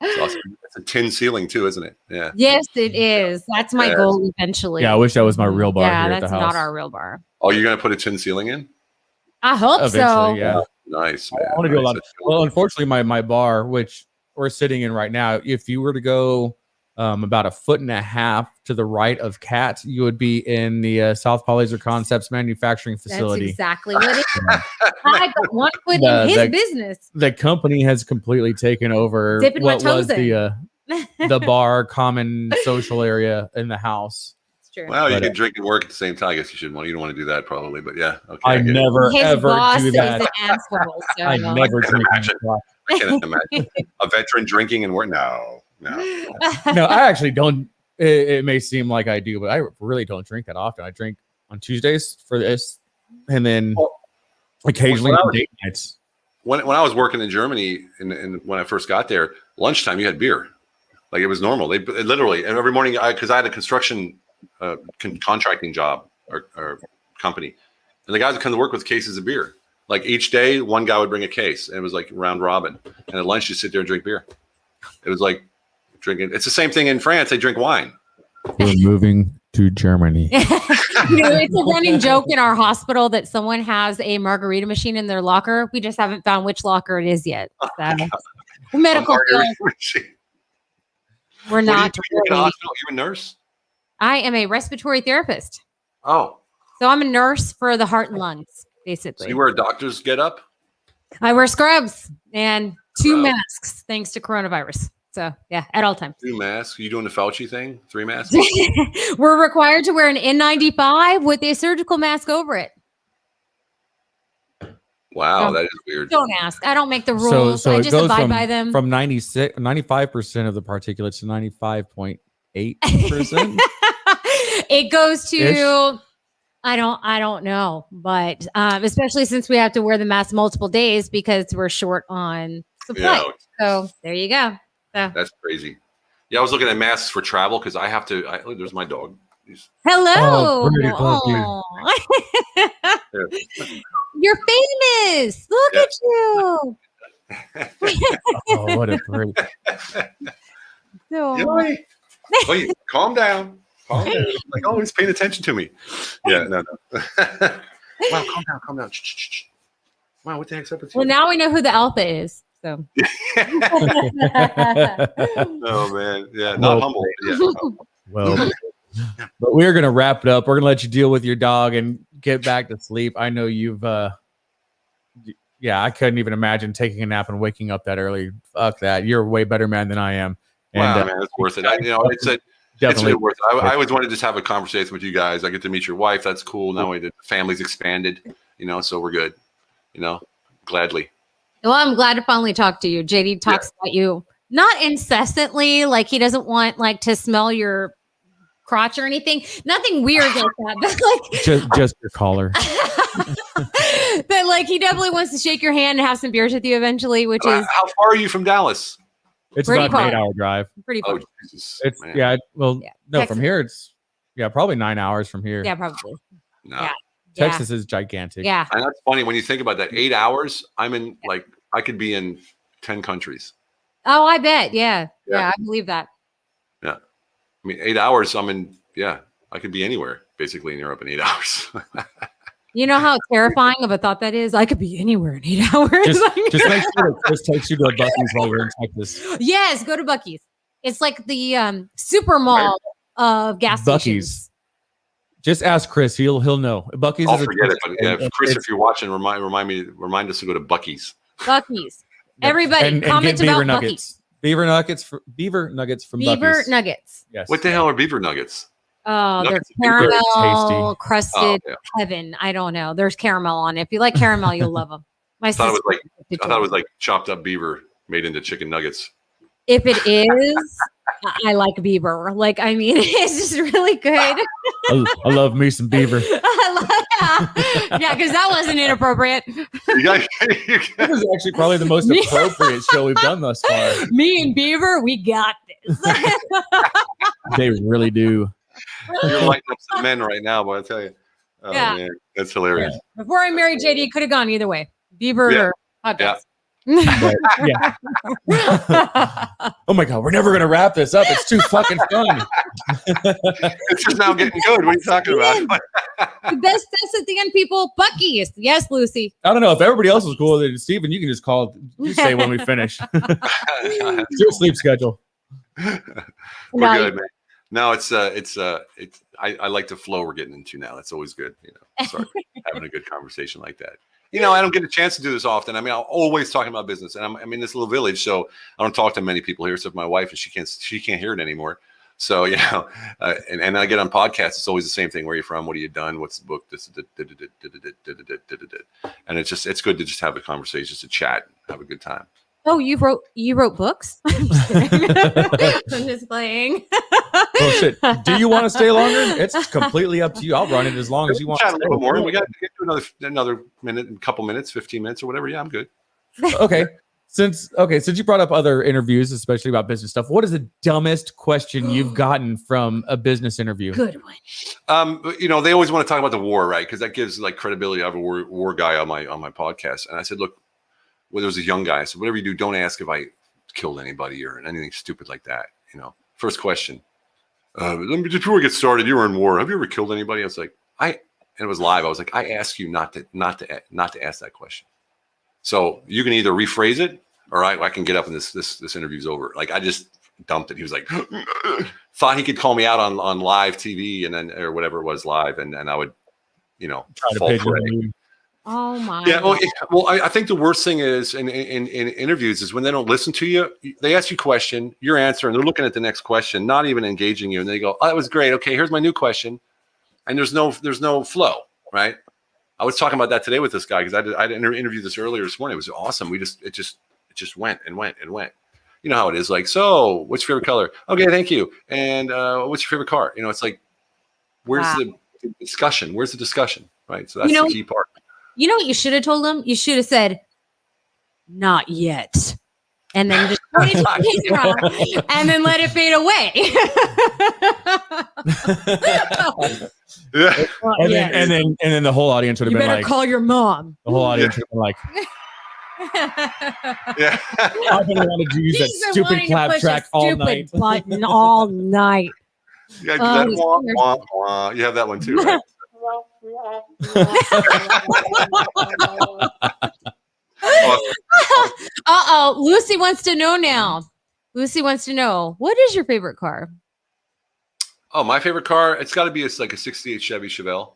It's awesome. It's a tin ceiling too, isn't it? Yeah. Yes, it is. That's my Yes. goal eventually. Yeah, I wish that was my real bar Yeah, here at that's the house. not our real bar. Oh, you're gonna put a tin ceiling in? I hope so. Eventually, yeah. Nice, man. I want to do a Nice. lot. That's cool. Well, unfortunately, my bar, which we're sitting in right now, if you were to go about 1.5 feet to the right of Cat, you would be in the Southpaw Laser Concepts manufacturing facility. That's exactly what it is. I got 1 foot in his business. The company has completely taken over Dipping my what toes was in. the bar, common social area in the house. It's true. Well, you But, can drink and work at the same time. I guess you don't want to do that probably, but yeah. Okay. I get it. never His ever boss do is that. an asshole. So I never can drink. imagine. I can't imagine a veteran drinking and work. No. No, I actually don't. It may seem like I do, but I really don't drink that often. I drink on Tuesdays for this, and then occasionally when I on was- date nights. When I was working in Germany, and when I first got there, lunchtime you had beer, like it was normal. They literally, and every morning, because I had a construction contracting job or company, and the guys would come to work with cases of beer. Like each day, one guy would bring a case, and it was like round robin. And at lunch, you sit there and drink beer. It was like drinking. It's the same thing in France. They drink wine. We're moving to Germany. It's a running joke in our hospital that someone has a margarita machine in their locker. We just haven't found which locker it is yet. So, medical Margarita field, machine. we're What do you not. do in the really- hospital? You a nurse? I am a respiratory therapist. Oh, So I'm a nurse for the heart and lungs, so basically. you wear a doctor's get up? I wear scrubs and 2 Wow. masks thanks to coronavirus. So yeah, at all times. 2 masks. You doing the Fauci thing? 3 masks? We're required to wear an N95 with a surgical mask over it. Wow, that is weird. Don't ask. I don't make the rules. So I it just goes abide by them. from 95% of the particulates to 95.8%. It goes to Ish. I don't know, but especially since we have to wear the mask multiple days because we're short on supply. Yeah. So there you go. So. That's crazy. Yeah, I was looking at masks for travel because I have to. There's my dog. Hello. Oh, You're famous. Look at you. Oh, what a break. So, Wait, calm down. Calm down. Like, oh, he's paying attention to me. Yeah, no. Wow, calm down. Shh. Wow, what the heck's up with you? well, now we know who the alpha is. So. Oh man, yeah, not humble. Yeah. Well, but we're gonna wrap it up. We're gonna let you deal with your dog and get back to sleep. I know you've I couldn't even imagine taking a nap and waking up that early. Fuck that. You're a way better man than I am. And Wow, man, it's worth it. It's definitely worth it. I always wanted to just have a conversation with you guys. I get to meet your wife. That's cool. Now the family's expanded, so we're good. Gladly. Well, I'm glad to finally talk to you. JD talks about you not incessantly, like he doesn't want to smell your crotch or anything. Nothing weird like that. But just your collar. But he definitely wants to shake your hand and have some beers with you eventually, which is how far are you from Dallas? It's pretty about an far. 8-hour drive. Pretty far. Oh, Jesus, It's man. no, Texas. from here it's probably 9 hours from here. Yeah, probably. No. Yeah. Texas is gigantic. Yeah. And that's funny when you think about that. 8 hours, I'm in I could be in 10 countries. Oh, I bet. Yeah. Yeah. Yeah, I believe that. Yeah. I mean, 8 hours, I could be anywhere basically in Europe in 8 hours. You know how terrifying of a thought that is? I could be anywhere in 8 hours. Just make sure that Chris takes you to a Buc-ee's while you're in Texas. Yes, go to Buc-ee's. It's like the super mall of gas Buc-ee's. stations. Just ask Chris; he'll know. Buc-ee's. I'll is a- forget it, but and Chris, it's- if you're watching, remind us to go to Buc-ee's. Buc-ee's. Everybody and comment get about beaver nuggets. Buc-ee's. Beaver nuggets from Beaver Buc-ee's. nuggets. Yes. What the hell are beaver nuggets? Oh, they're Nuggets are caramel tasty. crusted Oh, yeah. heaven. I don't know. There's caramel on it. If you like caramel, you'll love them. I thought it was like chopped up beaver made into chicken nuggets. If it is, I like beaver. It's just really good. I love me some beaver. Yeah, because that wasn't inappropriate. You guys, This is actually probably the most appropriate show we've done thus far. Me and beaver, we got this. They really do. you're lighting up some men right now, but I tell you, oh Yeah. man, that's hilarious. Before I married JD, it could have gone either way. Beaver Yeah. or hot dogs. But, yeah. Oh my God, we're never gonna wrap this up. It's too fucking fun. It's just now getting good. What are you talking about? The best test at the end, people. Buc-ee's. Yes, Lucy. I don't know if everybody else is cool with it. Steven, you can just call. You say when we finish. It's your sleep schedule. We're No, good, man. No, it's I like the flow we're getting into now. That's always good. Start having a good conversation like that. I don't get a chance to do this often. I mean, I'm always talking about business, and I'm in this little village, so I don't talk to many people here except my wife, and she can't hear it anymore. So and I get on podcasts. It's always the same thing. Where are you from? What have you done? What's the book? And it's good to just have a conversation, just to chat, have a good time. Oh, you wrote books? I'm just kidding. I'm just playing. Oh shit! Do you want to stay longer? It's completely up to you. I'll run it as long as you want. Chat a To little stay. more. We got to get to another minute, a couple minutes, 15 minutes or whatever. Yeah, I'm good. Okay. Since you brought up other interviews, especially about business stuff, what is the dumbest question you've gotten from a business interview? Good one. They always want to talk about the war, right? Because that gives credibility. I have a war guy on my podcast, and I said, look, there was a young guy. I said, whatever you do, don't ask if I killed anybody or anything stupid like that. First question. Before we get started, you were in war. Have you ever killed anybody? I was like, and it was live. I was like, I ask you not to ask that question. So you can either rephrase it, or I can get up and this interview's over. I just dumped it. He was like, thought he could call me out on live TV and then or whatever it was live, and I would, Try to fall pigeon prey. you. Oh my. Yeah, God. I think the worst thing is in interviews is when they don't listen to you. They ask you a question, your answer, and they're looking at the next question, not even engaging you, and they go, "Oh, that was great. Okay, here's my new question," and there's no flow, right? I was talking about that today with this guy because I did interview this earlier this morning. It was awesome. It just went and went and went. You know how it is. Like, so what's your favorite color? Okay, thank you. And what's your favorite car? You know, it's like, where's the discussion? Where's the discussion? Right. So that's the key part. You know what you should have told him? You should have said, "Not yet," and then just pointed to the camera and then let it fade away. Yeah. And then the whole audience would have You been better like, call your mom. the whole audience would have been like, Yeah. I've been wanting to use that stupid clap track all night. Button all night. Yeah, that wah, wah, wah. You have that one too, right? Lucy wants to know now. Lucy wants to know, what is your favorite car? Oh, my favorite car, it's got to be like a 68 Chevy Chevelle.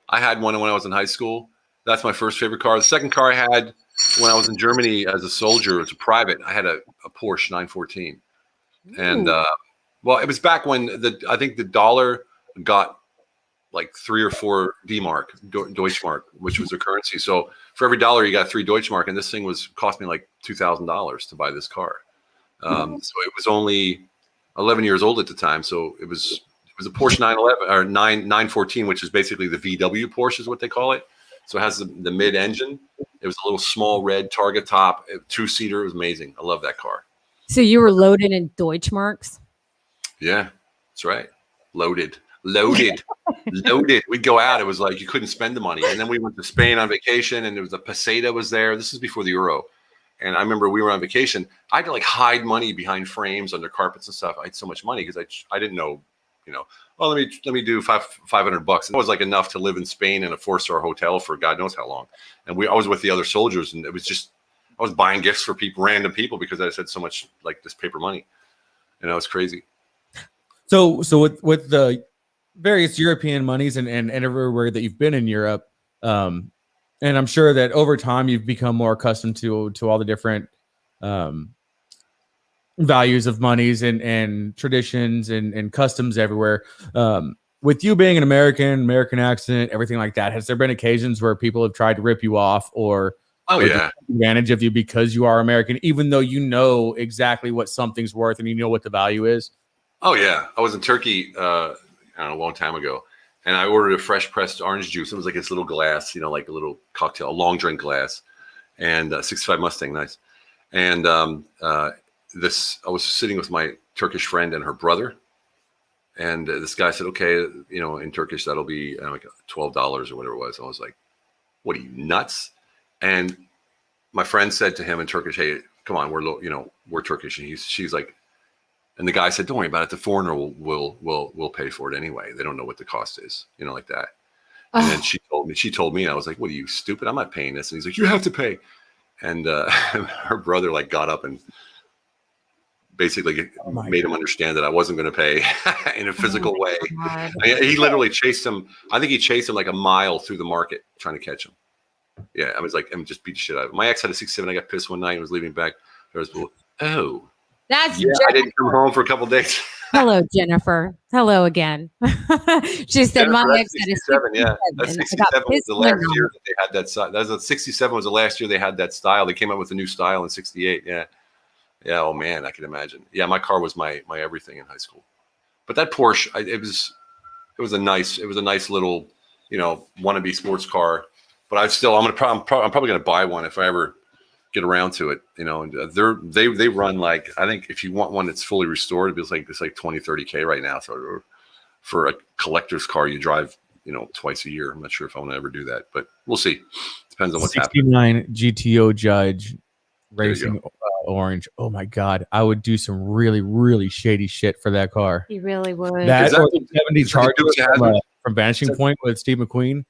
I had one when I was in high school. That's my first favorite car. The second car I had when I was in Germany as a soldier, as a private, I had a Porsche 914. And well, it was back when I think the dollar got like 3 or 4 D-Mark, Deutschmark, which was a currency. So for every dollar you got 3 Deutschmark, and this thing cost me like $2,000 to buy this car. So it was only 11 years old at the time. So it was a Porsche 911 or 914, which is basically the VW Porsche is what they call it. So it has the mid engine. It was a little small red Targa top, 2-seater. It was amazing. I love that car. So you were loaded in Deutschmarks? Yeah, that's right. Loaded. We'd go out. It was like you couldn't spend the money. And then we went to Spain on vacation, and there was a peseta was there. This is before the euro. And I remember we were on vacation. I had to like hide money behind frames under carpets and stuff. I had so much money because I didn't know, well, let me do $500. And it was like enough to live in Spain in a 4-star hotel for God knows how long. And I was with the other soldiers, and it was just, I was buying gifts for random people because I just had so much like this paper money. And it was crazy. So with the various European monies and everywhere that you've been in Europe, and I'm sure that over time you've become more accustomed to all the different values of monies and traditions and customs everywhere. With you being an American accent, everything like that, has there been occasions where people have tried to rip you off or take advantage of you because you are American, even though you know exactly what something's worth and you know what the value is? Oh yeah, I was in Turkey a long time ago, and I ordered a fresh pressed orange juice. It was like this little glass, like a little cocktail, a long drink glass, and 65 Mustang, nice. And I was sitting with my Turkish friend and her brother, and this guy said, "Okay, in Turkish that'll be like $12 or whatever it was." I was like, "What are you, nuts?" And my friend said to him in Turkish, "Hey, come on, we're Turkish," and she's like. And the guy said, "Don't worry about it. The foreigner will pay for it anyway. They don't know what the cost is, like that." And then she told me, and I was like, "What are you, stupid? I'm not paying this." And he's like, "You have to pay." And her brother like got up and basically made him understand that I wasn't going to pay in a physical way. He literally chased him. I think he chased him like a mile through the market trying to catch him. Yeah, I was like, I'm just beat the shit out of him. My ex had a 67. I got pissed one night and was leaving back. There was, That's I didn't come home for a couple of days. Hello, Jennifer. Hello again. She said, Jennifer, "My ex had a 67. 67." Yeah, that's 67 was the last year that they had that style. That was 67 was the last year they had that style. They came up with a new style in 68. Yeah. Oh man, I can imagine. Yeah, my car was my everything in high school. But that Porsche, it was a nice little, wannabe sports car. But I'm probably gonna buy one if I ever get around to it. They run like, I think if you want one that's fully restored, it's like 20-30K right now. So for a collector's car, you drive twice a year. I'm not sure if I want to ever do that, but we'll see. Depends on what's happening. 69 GTO Judge Racing Orange. Oh my God, I would do some really, really shady shit for that car. He really would. That or the 70 Charger from Vanishing Point with Steve McQueen.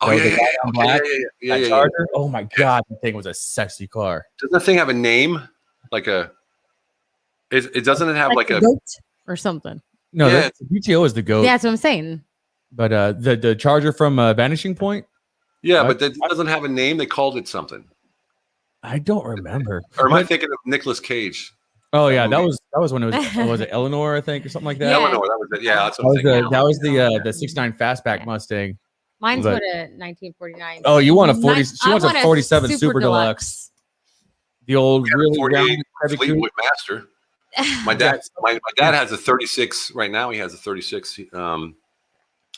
Oh yeah. Charger. Oh my God, that thing was a sexy car. Doesn't that thing have a name? Like it doesn't have like a goat or something. No, the GTO is the GOAT. Yeah, that's what I'm saying. But the Charger from Vanishing Point, Yeah, but that doesn't have a name. They called it something. I don't remember. Or am I thinking of Nicolas Cage? Oh yeah, that was when it was it Eleanor, I think, or something like that. Yeah. Eleanor, that was it. Yeah, that's what I'm thinking. That was the 69 fastback Mustang. Mine's But- what a 1949. Oh, you want a 40? She I wants a want 47 Super Deluxe. The old really 48 round heavy coupe. Fleetwood Master. My dad has a 36 right now. He has a 36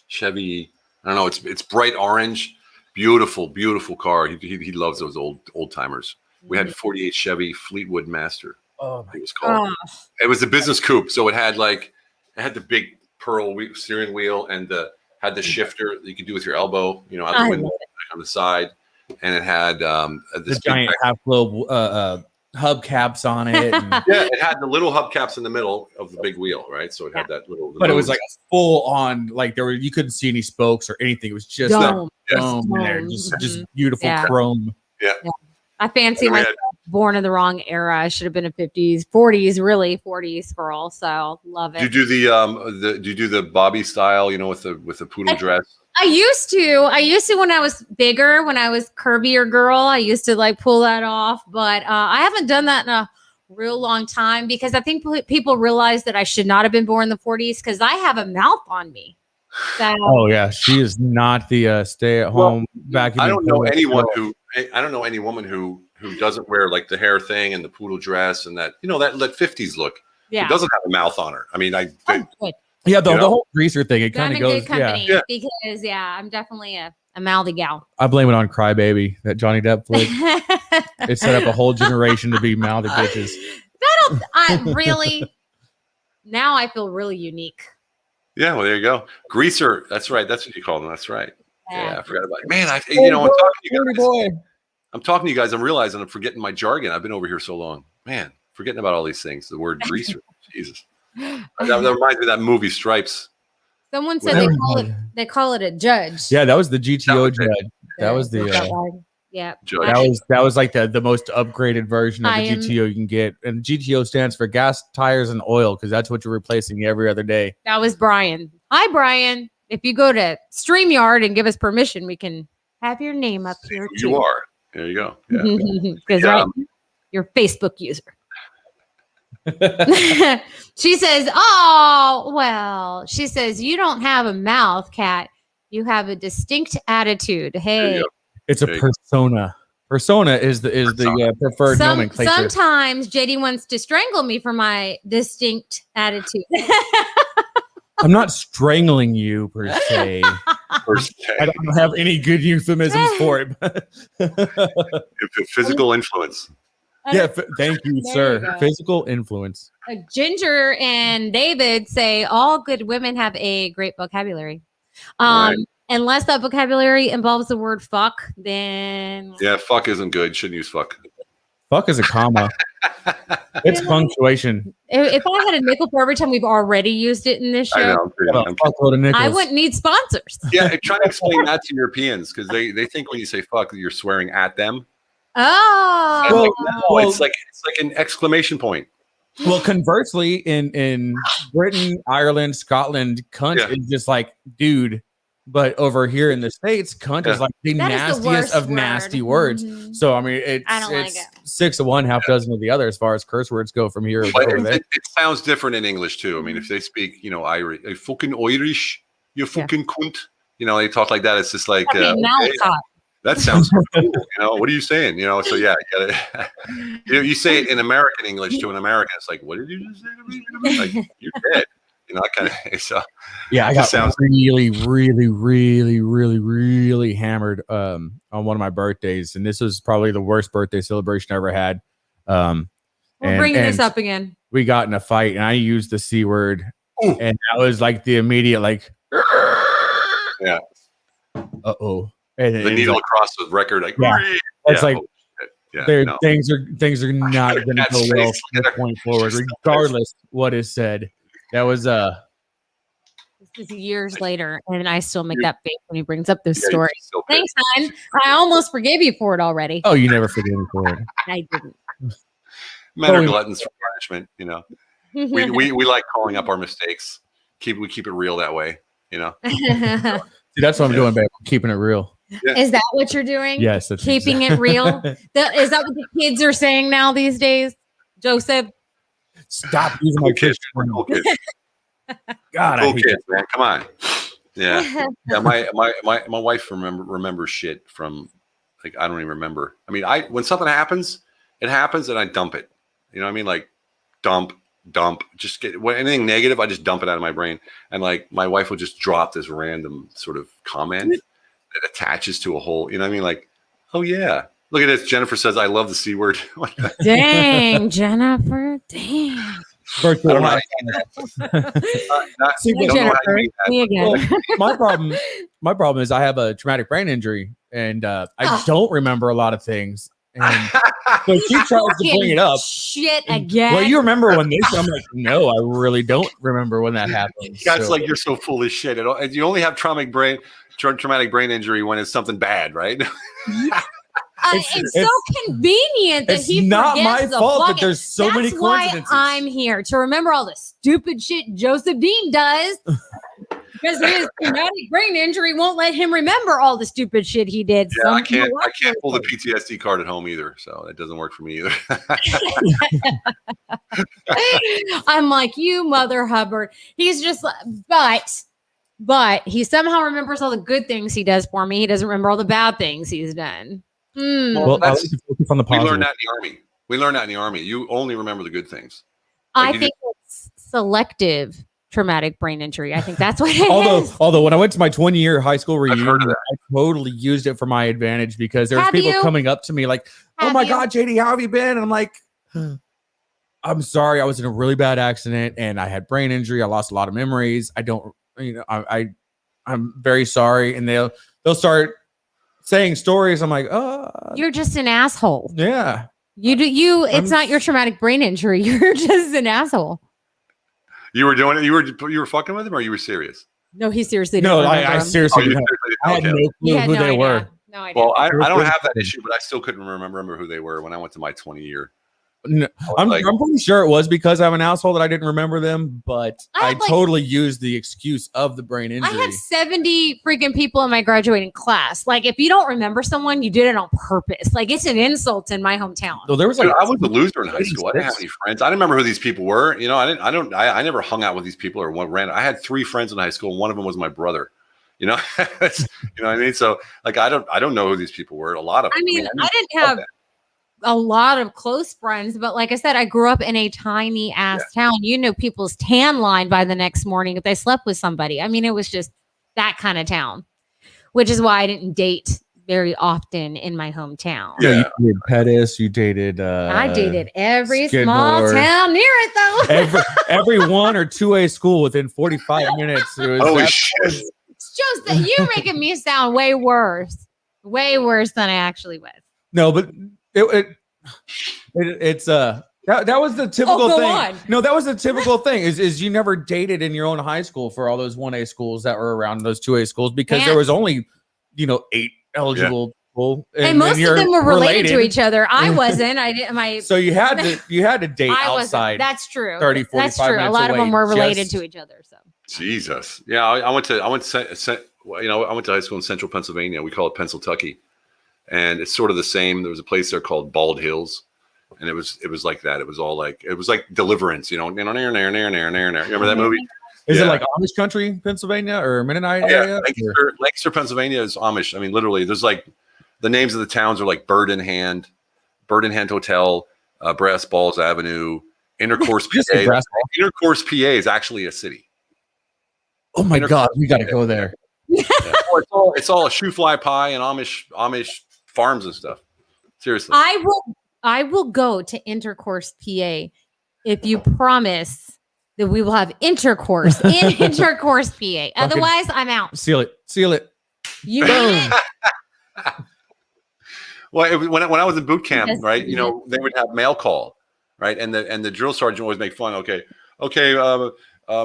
Chevy. I don't know. It's bright orange, beautiful car. He loves those old timers. We had 48 Chevy Fleetwood Master. Oh It was called. It was a business coupe, so it had the big pearl steering wheel and had the shifter that you could do with your elbow, out the window on the side, and it had this the giant half globe hubcaps on it. And, yeah, it had the little hubcaps in the middle of the big wheel, right? So it had that little. But it was like full on, like you couldn't see any spokes or anything. It was just Dome. dome in there, just beautiful chrome. Yeah. I fancy myself born in the wrong era. I should have been a 50s, 40s, really 40s girl. So love it. Do you do the Bobby style, with the poodle dress? I used to when I was bigger, when I was curvier girl, I used to pull that off, but I haven't done that in a real long time because I think people realize that I should not have been born in the 40s because I have a mouth on me. So, oh yeah, she is not the stay-at-home vacuum. I don't know anyone I don't know any woman who doesn't wear the hair thing and the poodle dress and that that 50s look. Yeah, it doesn't have a mouth on her. I mean, the whole greaser thing. It kind of goes. Company because I'm definitely a mouthy gal. I blame it on Crybaby, that Johnny Depp flick. It set up a whole generation to be mouthy bitches. Now I feel really unique. Yeah, well, there you go. Greaser. That's right. That's what you call them. That's right. Yeah, I forgot about it. Man, I'm talking to you guys. I'm realizing I'm forgetting my jargon. I've been over here so long. Man, forgetting about all these things. The word greaser. Jesus. That reminds me of that movie Stripes. Someone said they call it a judge. Yeah, that was the GTO judge. That was the judge. That was like the most upgraded version of the GTO you can get. And GTO stands for gas, tires, and oil because that's what you're replacing every other day. That was Brian. Hi, Brian. If you go to StreamYard and give us permission, we can have your name up here too. You are. There you go. Yeah. Because you're a Facebook user. She says, "Oh, well." She says, "You don't have a mouth, Kat. You have a distinct attitude." Hey, it's a persona. Persona is the preferred nomenclature. Sometimes JD wants to strangle me for my distinct attitude. I'm not strangling you per se. I don't have any good euphemisms for it. Physical influence. Yeah, thank you, sir. Physical influence. Ginger and David say all good women have a great vocabulary. Right. Unless that vocabulary involves the word fuck, then fuck isn't good. Shouldn't use fuck. Fuck is a comma. It's punctuation. If I had a nickel for every time we've already used it in this show, I wouldn't need sponsors. Yeah, try to explain that to Europeans because they think when you say fuck, you're swearing at them. Oh, it's like an exclamation point. Well, conversely, in Britain, Ireland, Scotland, cunt is just like dude. But over here in the States, cunt is like the nastiest of nasty words. Mm-hmm. So I mean, it's 6 of one, half dozen of the other as far as curse words go from here. It sounds different in English too. I mean, if they speak, Irish, fucking Irish, you fucking cunt. They talk like that. It's just like that sounds cool. What are you saying? So yeah, you say it in American English to an American. It's like, what did you just say to me? Like, you're dead. Kind of. So yeah, I got really, really, really, really, really hammered on one of my birthdays, and this was probably the worst birthday celebration I ever had. We're bringing this up again. We got in a fight, and I used the C word, and that was like the immediate yeah. Uh-oh. And the needle across the record, it's like things are not going to go well from this point forward, regardless what is said. That was This is years later, and I still make that face when he brings up this story. Thanks, hon. I almost forgave you for it already. Oh, you never forgave me for it. I didn't. Men are gluttons for punishment. We like calling up our mistakes. We keep it real that way. See, that's what I'm doing, babe. I'm keeping it real. Yeah. Is that what you're doing? Yes, that's keeping it real. Is that what the kids are saying now these days? Joseph, Stop using my Cool kids. kids. We're cool kids. God, I Cool hate kids, man. Come on. Yeah. Yeah. My wife remembers shit from like I don't even remember. I mean, when something happens, it happens and I dump it. You know what I mean? Like dump. Just get anything negative, I just dump it out of my brain. And like my wife will just drop this random sort of comment that attaches to a whole, you know what I mean? Like, oh yeah. Look at this. Jennifer says, I love the C word. dang, Jennifer, dang. I don't know how See, I don't know how you mean that. Me again. Well, my problem is I have a traumatic brain injury, and I don't remember a lot of things. And so she tries to bring it up. Shit again. Well, you remember when this? I'm like, no, I really don't remember when that happened. That's So- like you're so full of shit. You only have traumatic brain injury when it's something bad, right? It's so convenient that it's he not forgets my the fault that fucking- there's so many That's why coincidences. I'm here to remember all the stupid shit Joseph Dean does. Because his traumatic brain injury won't let him remember all the stupid shit he did. Yeah, I can't pull the PTSD card at home either, so that doesn't work for me either. I'm like, you mother Hubbard. He's just like, but he somehow remembers all the good things he does for me. He doesn't remember all the bad things he's done. Well, I like to focus on the We positive. learned that in the army. You only remember the good things. I you think it's selective traumatic brain injury. I think that's what it is. Although when I went to my 20-year high school heard of reunion, that. I totally used it for my advantage because there was Have people you? coming up to me like, "Oh Have my you? God, JD, how have you been?" And I'm like, "I'm sorry, I was in a really bad accident and I had brain injury. I lost a lot of memories. I don't, I'm very sorry." And they'll start saying stories. I'm like, "Oh, You're just an asshole. yeah." It's not your traumatic brain injury. You're just an asshole. You were doing it. You were fucking with him, or you were serious? No, he seriously No, didn't I remember him. seriously you didn't. I had okay. no He clue had who no they idea. were. No idea. Well, I don't have that issue, but I still couldn't remember who they were when I went to my 20-year. No, I'm pretty sure it was because I'm an asshole that I didn't remember them, but I I had, like- totally used the excuse of the brain I injury. had 70 freaking people in my graduating class. Like, if you don't remember someone, you did it on purpose. Like, it's an insult in my hometown. So there was Dude, like, I was a loser in high school. I didn't have any friends. I didn't remember who these people were. You know, I never hung out with these people or what ran. I had 3 friends in high school. And one of them was my brother. You know, you know what I mean? So like, I don't know who these people were. A lot of them. I mean, I didn't have a lot of close friends, but like I said, I grew up in a tiny ass town. You know, people's tan line by the next morning if they slept with somebody. I mean, it was just that kind of town, which is why I didn't date very often in my hometown. Yeah. you dated Pettis, you dated. I dated every Skidmore. small town near it, though. every 1 or 2A school within 45 minutes. It was Holy shit! It's just that you're making me sound way worse than I actually was. No, but it's that was the typical go thing. on. No, that was the typical thing. Is you never dated in your own high school for all those 1A schools that were around those 2A schools because there was only 8 eligible people, And most of them were related to each other. I wasn't. I didn't. So you had to date I wasn't. outside. That's true. 30, 45 That's true. A minutes lot of them away were related just- to each other. So Jesus. Yeah, I went to high school in Central Pennsylvania. We call it Pennsyltucky, and it's sort of the same. There was a place there called Bald Hills, and it was like that. It was like Deliverance. You know, remember that movie? Is it Yeah. like Amish country, Pennsylvania, or Mennonite Yeah, area? Lancaster, Pennsylvania is Amish. I mean, literally, there's like the names of the towns are like Bird in Hand Hotel, Brass Balls Avenue, Intercourse, Just PA. a brass Intercourse, PA is actually a city. Oh my God, we got to go there. Yeah. It's all a shoe fly pie and Amish farms and stuff. Seriously. I will go to Intercourse, PA, if you promise that we will have intercourse in Intercourse, PA. Otherwise, I'm out. Seal it. You mean it? Well, when I was in boot camp, Yes, right? you You know, they would have mail call, right? And the drill sergeant would always make fun. Okay,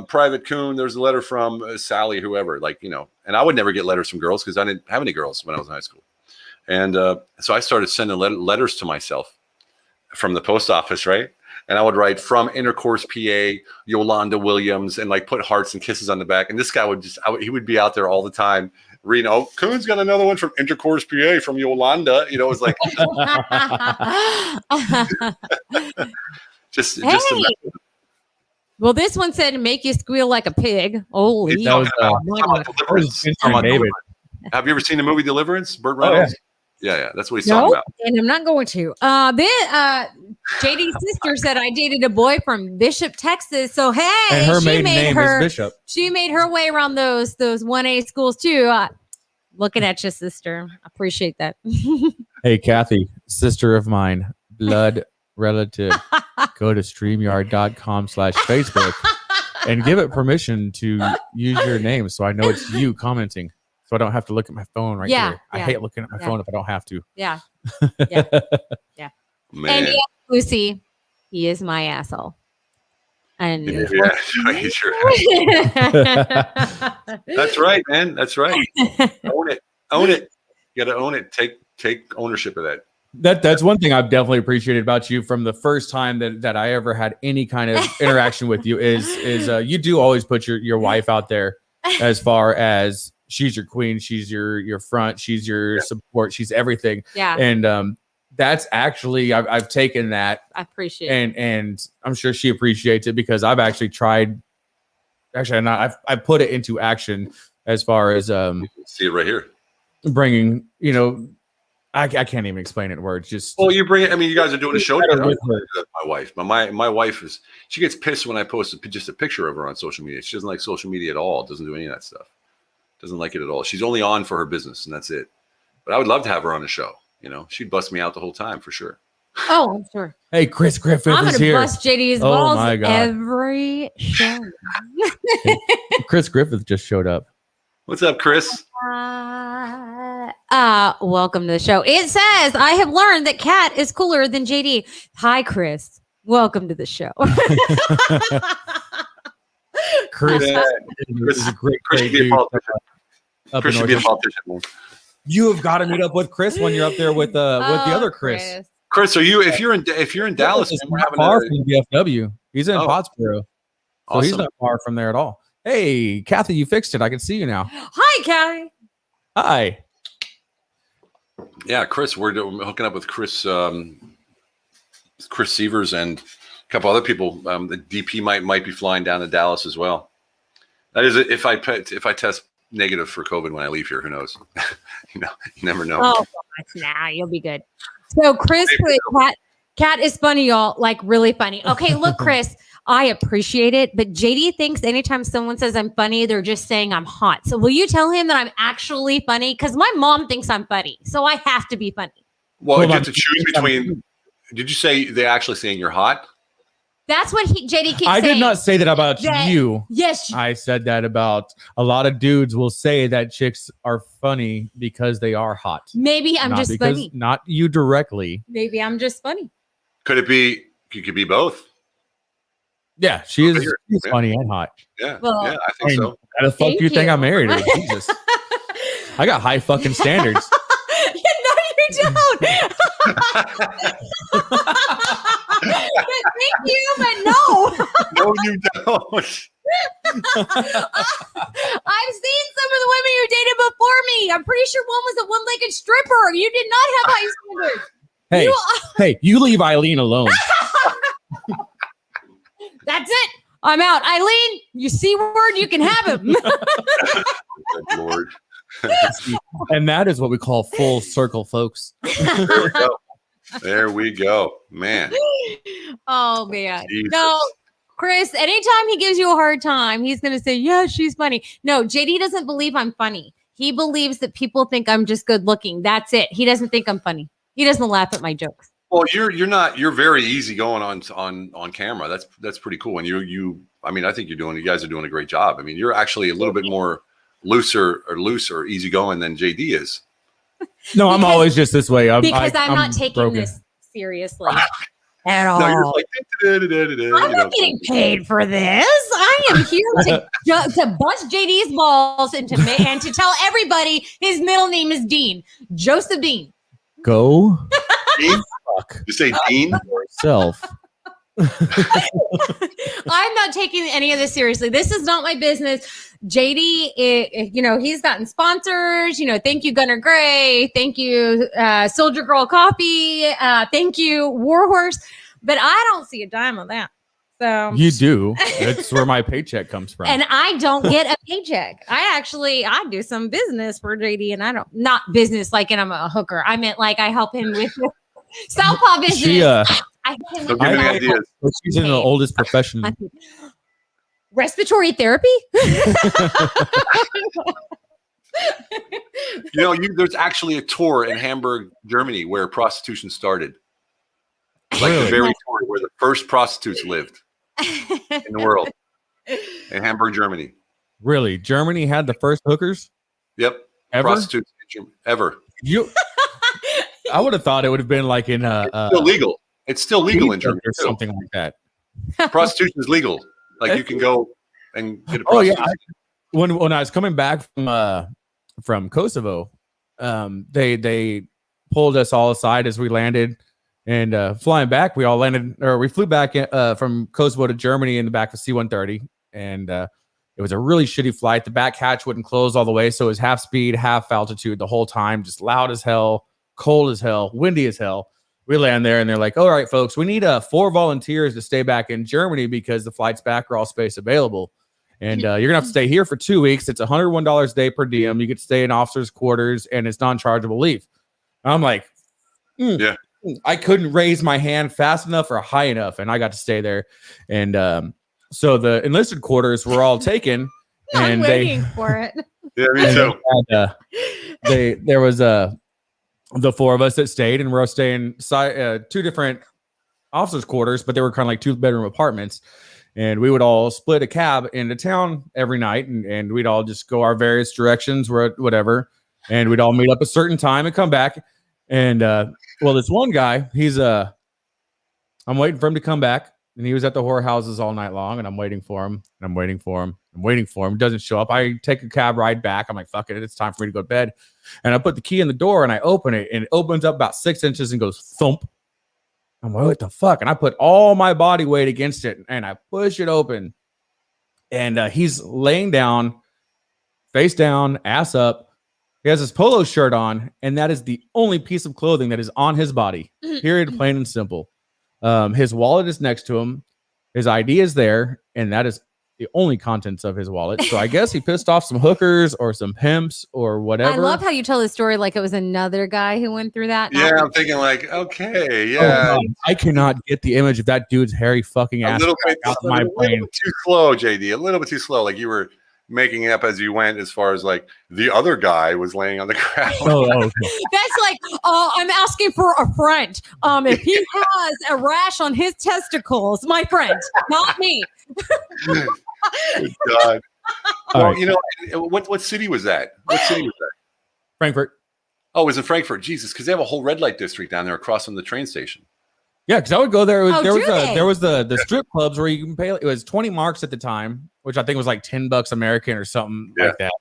Private Coon, there's a letter from Sally, whoever. And I would never get letters from girls because I didn't have any girls when I was in high school. And so I started sending letters to myself from the post office, right? And I would write from Intercourse, PA, Yolanda Williams, and like put hearts and kisses on the back. And this guy would he would be out there all the time. reading, oh, Kuhn's got another one from Intercourse PA from Yolanda. You know, it's like just Well, this one said make you squeal like a pig. Holy. Have you ever seen the movie Deliverance? Burt Reynolds? Yeah. That's what he's talking about. And I'm not going to. JD's sister said I dated a boy from Bishop, Texas. So hey, and her maiden name is Bishop. She made her way around those 1A schools too. Looking at you, sister. I appreciate that. Hey, Kathy, sister of mine, blood relative. Go to StreamYard.com/Facebook and give it permission to use your name so I know it's you commenting. So I don't have to look at my phone right here. I hate looking at my phone if I don't have to. Yeah. Man. And yes, Lucy, he is my asshole. And That's right, man. That's right. Own it. You got to own it. Take ownership of that. That's one thing I've definitely appreciated about you from the first time that I ever had any kind of interaction with you is you do always put your wife out there as far as she's your queen, she's your front, she's your support, she's everything. Yeah. And that's actually I've taken that. I appreciate it. And I'm sure she appreciates it because I've actually tried. Actually, I've put it into action as far as see it right here. Bringing, I can't even explain it in words. Just you bring it. I mean, you guys are doing a show together. My wife, but my wife she gets pissed when I post just a picture of her on social media. She doesn't like social media at all. Doesn't do any of that stuff. Doesn't like it at all. She's only on for her business, and that's it. But I would love to have her on the show. She'd bust me out the whole time for sure. Oh, I'm sure. Hey, Chris Griffith I'm is here. I'm gonna bust JD's balls every show. Chris Griffith just showed up. What's up, Chris? Welcome to the show. It says I have learned that Kat is cooler than JD. Hi, Chris. Welcome to the show. Chris is a great dude. Chris should be a politician. You have got to meet up with Chris when you're up there with the other Chris. Chris, are you? If you're in Dallas, we're having far from DFW. He's in Pottsboro, so awesome. He's not far from there at all. Hey, Kathy, you fixed it. I can see you now. Hi, Kathy. Hi. Yeah, Chris, we're hooking up with Chris Sievers and a couple other people. The DP might be flying down to Dallas as well. That is, if I test negative for COVID when I leave here, who knows? You never know. Oh, nah, you'll be good. So Chris put Kat is funny, y'all. Like really funny. Okay, look, Chris, I appreciate it, but JD thinks anytime someone says I'm funny, they're just saying I'm hot. So will you tell him that I'm actually funny? Because my mom thinks I'm funny, so I have to be funny. Well, you have to choose between. Did you say they're actually saying you're hot? That's what JD keeps saying. I did not say that about you. Yes. I said that about a lot of dudes will say that chicks are funny because they are hot. Maybe I'm just funny. Not you directly. Maybe I'm just funny. Could it be? You could be both. Yeah, she's funny and hot. Yeah, well, I think so. How the fuck do you think I'm married to? Jesus. I got high fucking standards. No, you don't. Thank you, but no. No, you don't. I've seen some of the women you dated before me. I'm pretty sure one was a one-legged stripper. You did not have high standards. Hey, you leave Eileen alone. That's it. I'm out. Eileen, you see word, you can have him. Good Lord. And that is what we call full circle, folks. There we go. Man. Oh, man. Jesus. No, Chris, anytime he gives you a hard time, he's going to say, yeah, she's funny. No, JD doesn't believe I'm funny. He believes that people think I'm just good looking. That's it. He doesn't think I'm funny. He doesn't laugh at my jokes. Well, you're very easy going on camera. That's pretty cool. And I think you guys are doing a great job. I mean, you're actually a little bit more loose or easygoing than JD is. No, I'm always just this way. I'm not taking this seriously at all. No, you're like, I'm not getting paid for this. I am here to bust JD's balls and to tell everybody his middle name is Dean. Joseph Dean. Go. Dean? You say Dean? Yourself. I'm not taking any of this seriously. This is not my business. JD, he's gotten sponsors. Thank you, Gunner Gray. Thank you, Soldier Girl Coffee. Thank you, Warhorse. But I don't see a dime of that. So You do. That's where my paycheck comes from. and I don't get a paycheck. I do some business for JD, and not business like I'm a hooker. I meant like I help him with Southpaw business. I help him with Don't give me ideas. She's in the oldest profession. Respiratory therapy. There's actually a tour in Hamburg, Germany, where prostitution started. Like the very tour where the first prostitutes lived in the world, in Hamburg, Germany. Really? Germany had the first hookers? Yep. Ever? Prostitutes in Germany. Ever. I would have thought it would have been like in it's still legal. It's still legal in Germany or something like that. Prostitution is legal. Like you can go and get a Oh prostitute. yeah. When I was coming back from Kosovo, they pulled us all aside as we landed, and flying back, we flew back from Kosovo to Germany in the back of C-130, and it was a really shitty flight. The back hatch wouldn't close all the way, so it was half speed, half altitude the whole time, just loud as hell, cold as hell, windy as hell. We land there, and they're like, all right, folks, we need 4 volunteers to stay back in Germany because the flights back are all space available. And you're going to have to stay here for 2 weeks. It's $101 a day per diem. You get to stay in officers' quarters, and it's non-chargeable leave. I'm like, Yeah. I couldn't raise my hand fast enough or high enough, and I got to stay there. And so the enlisted quarters were all taken. I'm and waiting for it. Yeah, me too. There was the 4 of us that stayed, and we're all staying 2 different officers' quarters, but they were kind of like 2-bedroom apartments. And we would all split a cab into town every night, and we'd all just go our various directions, whatever. And we'd all meet up a certain time and come back. And this one guy, I'm waiting for him to come back, and he was at the whorehouses all night long, and I'm waiting for him, and I'm waiting for him. He doesn't show up. I take a cab ride back. I'm like, fuck it, it's time for me to go to bed. And I put the key in the door, and I open it, and it opens up about 6 inches and goes thump. I'm like, what the fuck? And I put all my body weight against it, and I push it open. And he's laying down, face down, ass up. He has his polo shirt on, and that is the only piece of clothing that is on his body. Period, plain and simple. His wallet is next to him. His ID is there, and that is the only contents of his wallet. So I guess he pissed off some hookers or some pimps or whatever. I love how you tell the story like it was another guy who went through that. Yeah, I'm thinking like, okay, yeah. Oh, I cannot get the image of that dude's hairy fucking ass out of my brain. Little bit too slow, JD. A little bit too slow. Like you were making it up as you went, as far as like the other guy was laying on the ground. Okay. That's like, I'm asking for a friend. If he has a rash on his testicles, my friend, not me. Good God. Well, what city was that? What city was that? Frankfurt. Oh, it was in Frankfurt. Jesus, because they have a whole red light district down there across from the train station. Yeah, because I would go there. There was they? the strip clubs where you can pay. It was 20 marks at the time, which I think was like $10 American or something like that.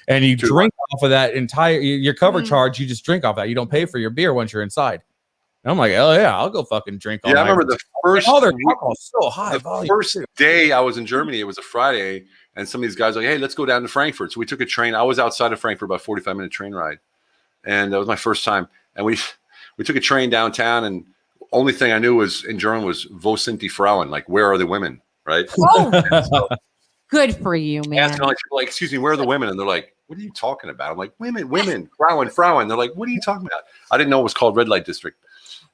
And you drink off of that entire your cover charge. You just drink off that. You don't pay for your beer once you're inside. And I'm like, hell yeah, I'll go fucking drink all night. I remember the first. All their alcohol's so high. The first day I was in Germany, it was a Friday, and some of these guys were like, hey, let's go down to Frankfurt. So we took a train. I was outside of Frankfurt, about 45-minute train ride, and that was my first time. And we took a train downtown, and only thing I knew was in German was "Wo sind die Frauen?" Like, where are the women? Right? Oh, good for you, man. Asking all these people, like, excuse me, where are the women? And they're like, what are you talking about? I'm like, women, Frauen. They're like, what are you talking about? I didn't know it was called red light district.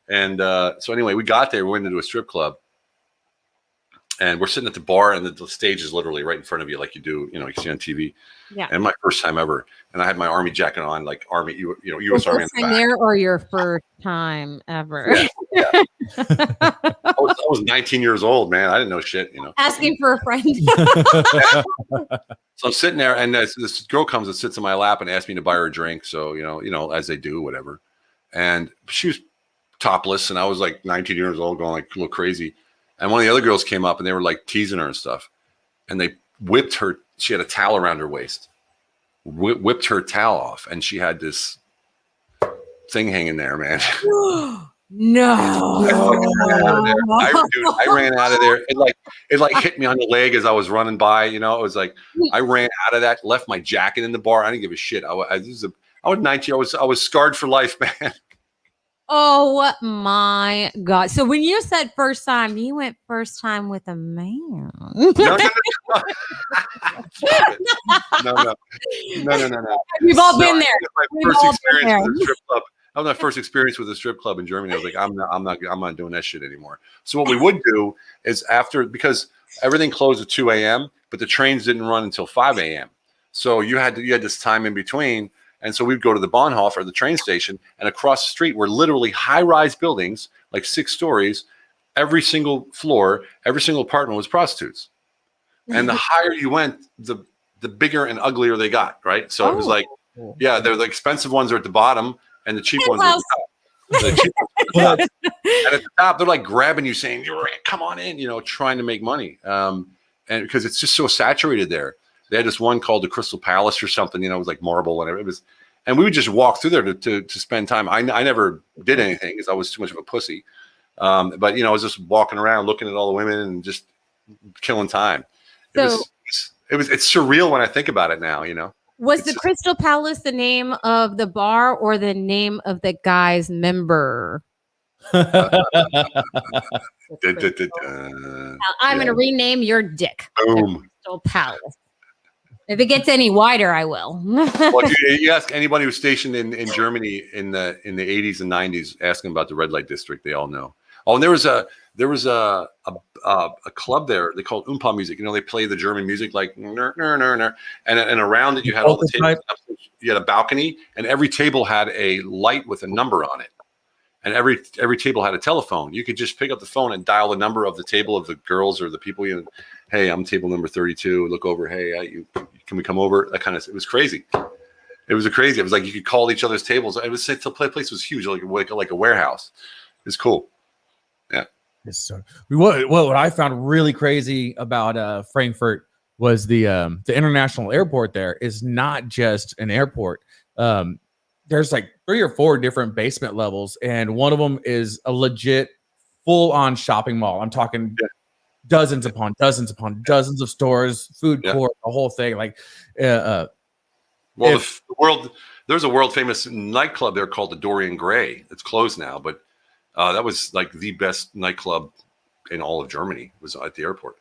And so anyway, we got there. We went into a strip club, and we're sitting at the bar, and the stage is literally right in front of you, like you do, you see on TV. Yeah. And my first time ever, and I had my army jacket on, like Army, U.S. Your Army. first time there, or your first time ever? Yeah. I was 19 years old, man. I didn't know shit, Asking for a friend. So I'm sitting there, and this girl comes and sits in my lap and asks me to buy her a drink. So as they do, whatever. And she was topless, and I was like 19 years old, going like a little crazy. And one of the other girls came up, and they were like teasing her and stuff, and they whipped her. She had a towel around her waist, whipped her towel off, and she had this thing hanging there, man. No. I ran out of there. It like hit me on the leg as I was running by. You know, it was like I ran out of that, left my jacket in the bar. I didn't give a shit. I was 19. I was scarred for life, man. Oh my God. So when you said first time, you went first time with a man. No. No. We've all been there. My first experience with a strip club. That was my first experience with a strip club in Germany. I was like, I'm not doing that shit anymore. So what we would do is because everything closed at 2 a.m., but the trains didn't run until 5 a.m. So you had this time in between. And so we'd go to the Bahnhof, the train station, and across the street were literally high-rise buildings, like 6 stories. Every single floor, every single apartment was prostitutes. And the higher you went, the bigger and uglier they got, right? So it was like, yeah, they're the expensive ones are at the bottom, and the cheap ones are at the top. The cheap ones are at the top. And at the top, they're like grabbing you, saying, "Come on in," trying to make money. And because it's just so saturated there. They had this one called the Crystal Palace or something, it was like marble, and and we would just walk through there to spend time. I never did anything because I was too much of a pussy. But I was just walking around, looking at all the women and just killing time. It's surreal when I think about it now. Was the Crystal Palace the name of the bar or the name of the guy's member? I'm going to rename your dick. Boom. Crystal Palace. If it gets any wider, I will. Well, you ask anybody who's stationed in Germany in the 80s and 90s, ask them about the red light district. They all know. Oh, and there was a club there. They called Oompa music. They play the German music like ner, ner, ner, ner. And around it you had all the tables. You had a balcony, and every table had a light with a number on it. And every table had a telephone. You could just pick up the phone and dial the number of the table of the girls or the people. Hey, I'm table number 32. Look over. Hey, can we come over? That kind of. It was crazy. It was crazy. It was like you could call each other's tables. It was the place was huge, like a warehouse. It was cool. Yeah. So what I found really crazy about Frankfurt was the international airport. There is not just an airport. There's like 3 or 4 different basement levels, and one of them is a legit full-on shopping mall. I'm talking dozens upon dozens upon dozens of stores, food court, the whole thing. Like, there's a world famous nightclub there called the Dorian Gray. It's closed now, but that was like the best nightclub in all of Germany. Was at the airport.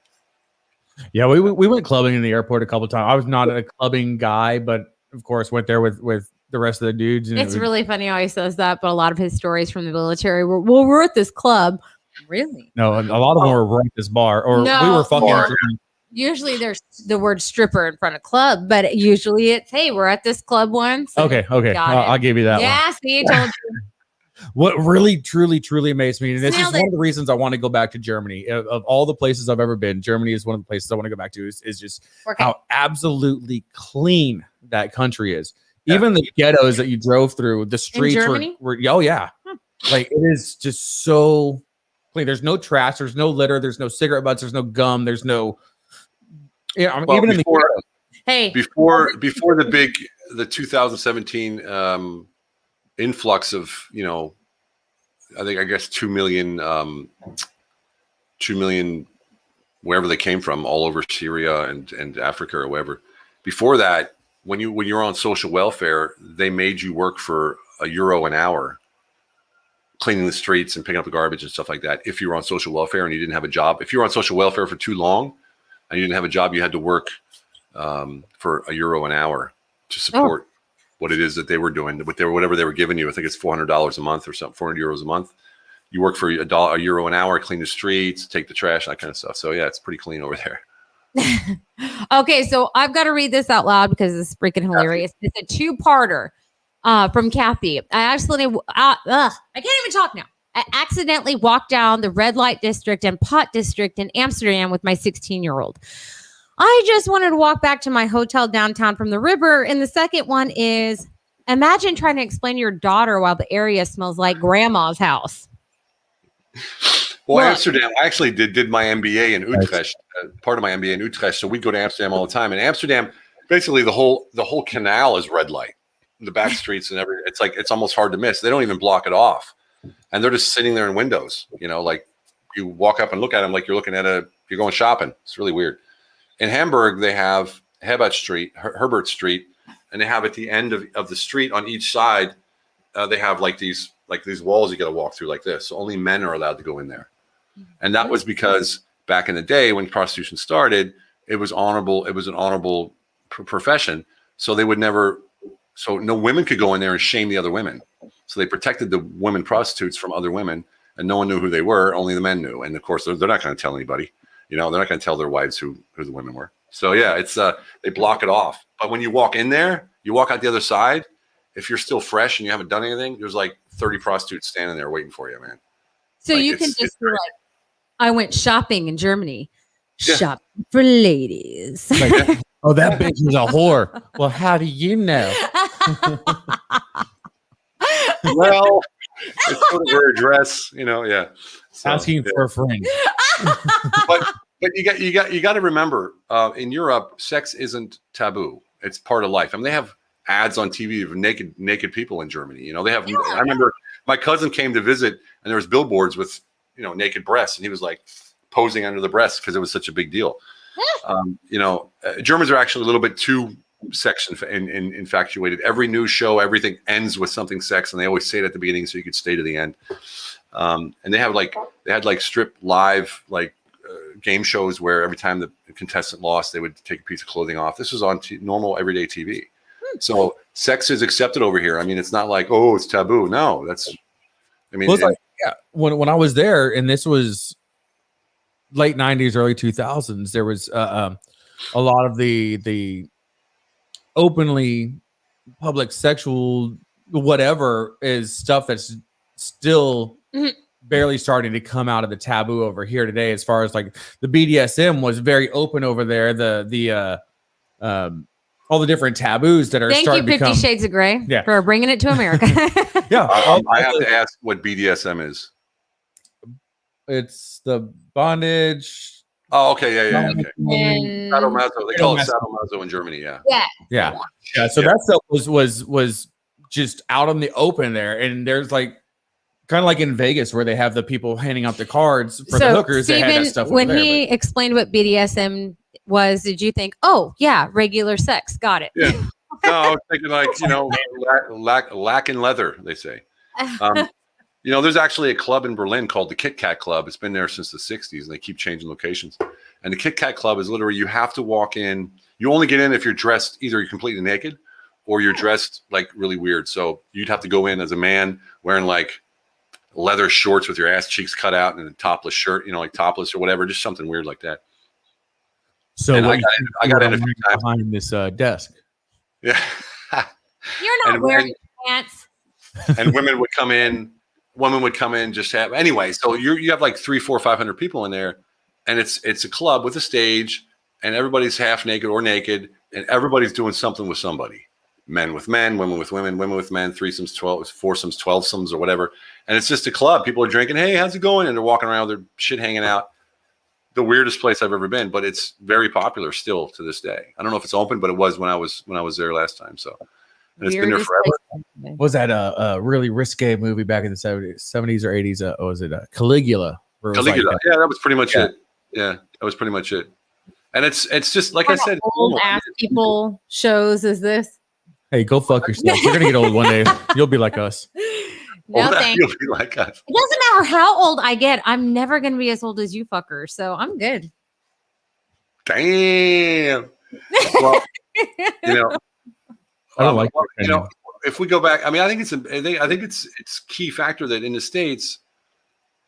Yeah, we went clubbing in the airport a couple of times. I was not a clubbing guy, but of course went there with the rest of the dudes. And it's really funny how he says that, but a lot of his stories from the military were, we're at this club. Really? No, a lot of them were at this bar, or we were fucking. Usually there's the word stripper in front of club, but usually it's, hey, we're at this club once. Okay. I'll give you that one. Yeah, see, I told you. What really, truly, truly amazed me, and this is one of the reasons I want to go back to Germany. Of all the places I've ever been, Germany is one of the places I want to go back to. Is just how absolutely clean that country is. Yeah. Even the ghettos that you drove through, the streets were like it is just so clean. There's no trash, there's no litter, there's no cigarette butts, there's no gum, there's no. Yeah, even in the before the 2017 influx of I guess 2 million wherever they came from, all over Syria and Africa or wherever. Before that, when you're on social welfare, they made you work for €1 an hour, cleaning the streets and picking up the garbage and stuff like that. If you were on social welfare and you didn't have a job, if you were on social welfare for too long and you didn't have a job, you had to work for €1 an hour to support what it is that they were doing, whatever they were giving you. I think it's $400 a month or something, €400 a month. You work for €1 an hour, clean the streets, take the trash, that kind of stuff. So yeah, it's pretty clean over there. Okay, so I've got to read this out loud because it's freaking hilarious. It's a 2-parter from Kathy. I can't even talk now. I accidentally walked down the red light district and pot district in Amsterdam with my 16-year-old. I just wanted to walk back to my hotel downtown from the river. And the second one is, imagine trying to explain to your daughter while the area smells like grandma's house. Well, Amsterdam, I actually did my MBA in Utrecht, part of my MBA in Utrecht. So we'd go to Amsterdam all the time. And Amsterdam, basically the whole canal is red light. The back streets and everything. It's almost hard to miss. They don't even block it off. and they're just sitting there in windows. You know, like you walk up and look at them like you're looking at you're going shopping. It's really weird. In Hamburg, they have Herbert Street, and they have at the end of the street on each side, they have like these walls you got to walk through like this. So only men are allowed to go in there, and that was because back in the day when prostitution started, it was honorable. It was an honorable profession, so they would never. So no women could go in there and shame the other women. So they protected the women prostitutes from other women, and no one knew who they were. Only the men knew. And of course, they're not going to tell anybody. You know, they're not going to tell their wives who the women were. So yeah, it's they block it off. But when you walk in there, you walk out the other side. If you're still fresh and you haven't done anything, there's like 30 prostitutes standing there waiting for you, man. So like, you can just be like, I went shopping in Germany. Yeah. Shopping for ladies. Like, oh, that bitch is a whore. Well, how do you know? Well, it's sort of her address, you know. Yeah, so, asking for a friend. but you got to remember, in Europe, sex isn't taboo. It's part of life. I mean, they have ads on TV of naked people in Germany. You know, they have. Yeah. I remember my cousin came to visit, and there was billboards with naked breasts, and he was like posing under the breasts because it was such a big deal. Germans are actually a little bit too sex infatuated. Every news show, everything ends with something sex, and they always say it at the beginning so you could stay to the end. And they had strip live game shows where every time the contestant lost, they would take a piece of clothing off. This was on normal everyday TV. So sex is accepted over here. I mean, it's not like, oh, it's taboo. No, that's. I mean, when I was there, and this was late 90s, early 2000s, there was a lot of the openly public sexual whatever is stuff that's still barely starting to come out of the taboo over here today. As far as like the BDSM was very open over there. All the different taboos that are starting to become. 50 Shades of Grey for bringing it to America. Yeah, I have to ask what BDSM is. It's the bondage. Oh, okay, yeah. Okay. Sadomaso. They call it sadomaso in Germany. Yeah. So that stuff was just out in the open there, and there's like kind of like in Vegas where they have the people handing out the cards for the hookers. Steven, they had that stuff when he explained what BDSM was, did you think, oh yeah, regular sex? Got it. Yeah. No, I was thinking lack in leather. They say. There's actually a club in Berlin called the Kitkat Club. It's been there since the 60s, and they keep changing locations. And the Kitkat Club is literally, you have to walk in. You only get in if you're dressed, either you're completely naked or you're dressed like really weird. So you'd have to go in as a man wearing like leather shorts with your ass cheeks cut out and a topless shirt, like topless or whatever, just something weird like that. So I got in a few times behind this desk. Yeah. You're not wearing pants. And women would come in. Just have anyway. So you have like 300, 400, 500 people in there, and it's a club with a stage, and everybody's half naked or naked, and everybody's doing something with somebody. Men with men, women with women, women with men, threesomes, foursomes, 12somes, or whatever. And it's just a club. People are drinking. Hey, how's it going? And they're walking around with their shit hanging out. The weirdest place I've ever been, but it's very popular still to this day. I don't know if it's open, but it was when I was there last time. So. And it's been there forever. Was that a really risque movie back in the 70s or 80s? Was it Caligula? Caligula. Yeah, that was pretty much it. Yeah, that was pretty much it. And it's just like I said, old ass people shows is this. Hey, go fuck yourself. You're gonna get old one day. You'll be like us. No, thanks. You'll be like us. It doesn't matter how old I get. I'm never gonna be as old as you fuckers, so I'm good. Damn. Well, I don't like if we go back, I mean, I think it's key factor that in the States,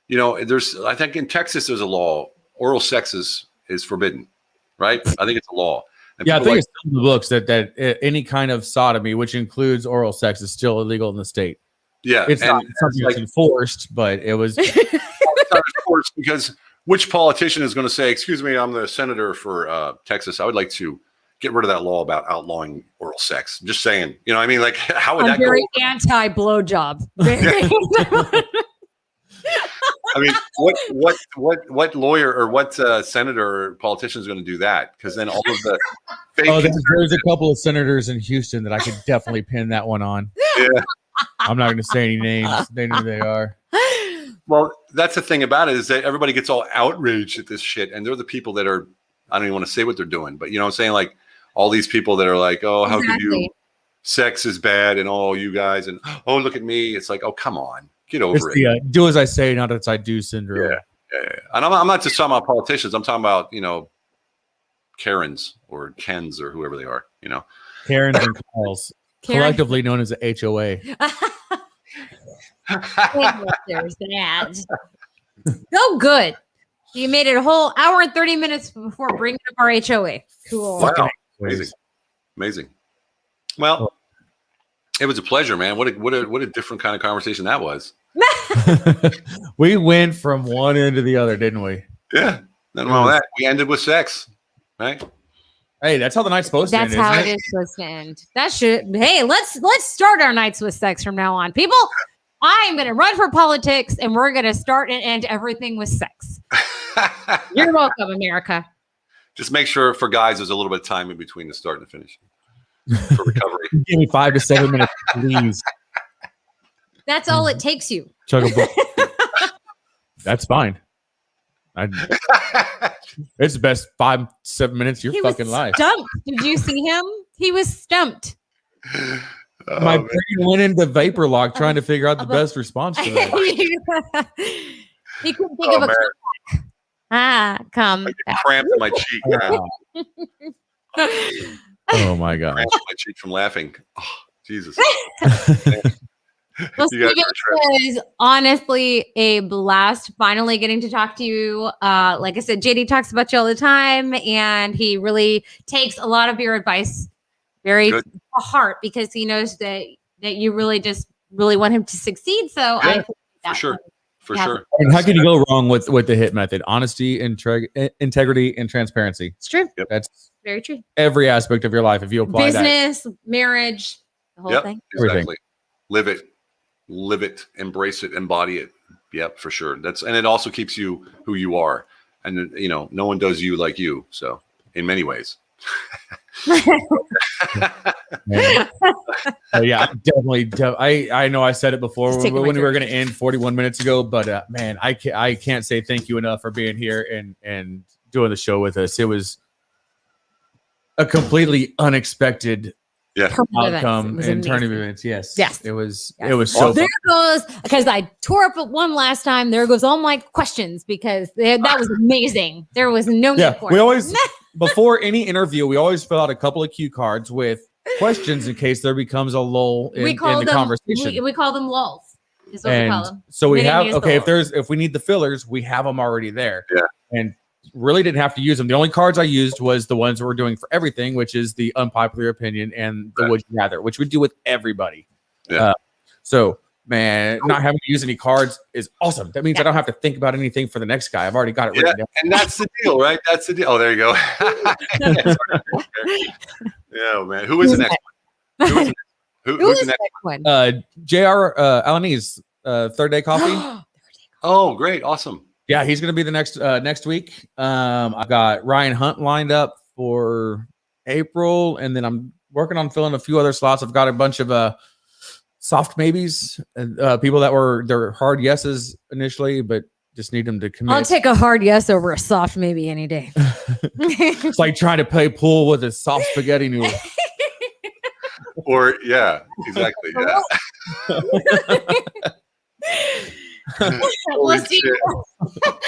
I think in Texas there's a law, oral sex is forbidden, right? I think it's a law. And I think it's still in the books that any kind of sodomy, which includes oral sex, is still illegal in the state. Yeah, it's not something that's enforced, but it was. It's not enforced because which politician is going to say, "Excuse me, I'm the senator for Texas. I would like to get rid of that law about outlawing oral sex." I'm just saying, I mean, like, how would that go? Very anti-blowjob. I mean, what lawyer or what senator or politician is going to do that? Because then all of the fake there's a couple of senators in Houston that I could definitely pin that one on. Yeah. I'm not going to say any names. They know who they are. Well, that's the thing about it is that everybody gets all outraged at this shit, and they're the people that are. I don't even want to say what they're doing, but you know what I'm saying? Like all these people that are like, oh, how could you? Sex is bad, and all you guys, and oh, look at me. It's like, oh, come on, get over it. The, do as I say, not as I do syndrome. Yeah. And I'm not just talking about politicians. I'm talking about Karens or Kens or whoever they are. Karens and Carls, collectively known as the HOA. There's that. So good. You made it a whole hour and 30 minutes before bringing up our HOA. Cool. Wow. Amazing. Well, it was a pleasure, man. What a different kind of conversation that was. We went from one end to the other, didn't we? Yeah. Nothing wrong with that. We ended with sex, right? Hey, that's how the night's supposed to end. That's how it is supposed to end. Hey, let's start our nights with sex from now on. People, I'm going to run for politics, and we're going to start and end everything with sex. You're welcome, America. Just make sure for guys there's a little bit of time in between the start and the finish for recovery. Give me 5 to 7 minutes, please. That's all it takes you. Chug a book. That's fine. It's the best 5-7 minutes of your fucking life. Stumped. Did you see him? He was stumped. My brain went into vapor lock trying to figure out the best response to that. He couldn't think of a come. Cramp in my cheek. Oh my god! Cramp in my cheek from laughing. Oh, Jesus. Well, Steven, it was honestly a blast finally getting to talk to you. Like I said, JD talks about you all the time, and he really takes a lot of your advice very to heart because he knows that you really want him to succeed. So for sure. And how can you go wrong with the HIT method? Honesty, integrity, and transparency. It's true. Yep. That's very true. Every aspect of your life. If you apply business, marriage, the whole thing. Exactly. Live it, embrace it, embody it. Yep, for sure. And it also keeps you who you are. And no one does you like you. So in many ways. Yeah, definitely. I know I said it before when we were going to end 41 minutes ago, but man, I can't say thank you enough for being here and doing the show with us. It was a completely unexpected outcome in turning events. Yes. It was so there goes, because I tore up one last time. There goes all my questions because that was amazing. There was no need for we always before any interview, we always fill out a couple of cue cards with questions in case there becomes a lull in the conversation. We call them lulls. Is what we call them. So we have if we need the fillers, we have them already there. Yeah. And really didn't have to use them. The only cards I used was the ones we're doing for everything, which is the unpopular opinion and the would you rather, which we do with everybody. Yeah. So man, not having to use any cards is awesome. That means I don't have to think about anything for the next guy. I've already got it written down. And that's the deal, right? That's the deal. Oh, there you go. Yeah, man. Who is the next one? Who's the next one? JR Alanese, Third Day Coffee. Oh, great. Awesome. Yeah, he's going to be the next week. I've got Ryan Hunt lined up for April, and then I'm working on filling a few other slots. I've got a bunch of soft maybes, people that were their hard yeses initially, but just need them to commit. I'll take a hard yes over a soft maybe any day. It's like trying to play pool with a soft spaghetti noodle. Or exactly. Yeah.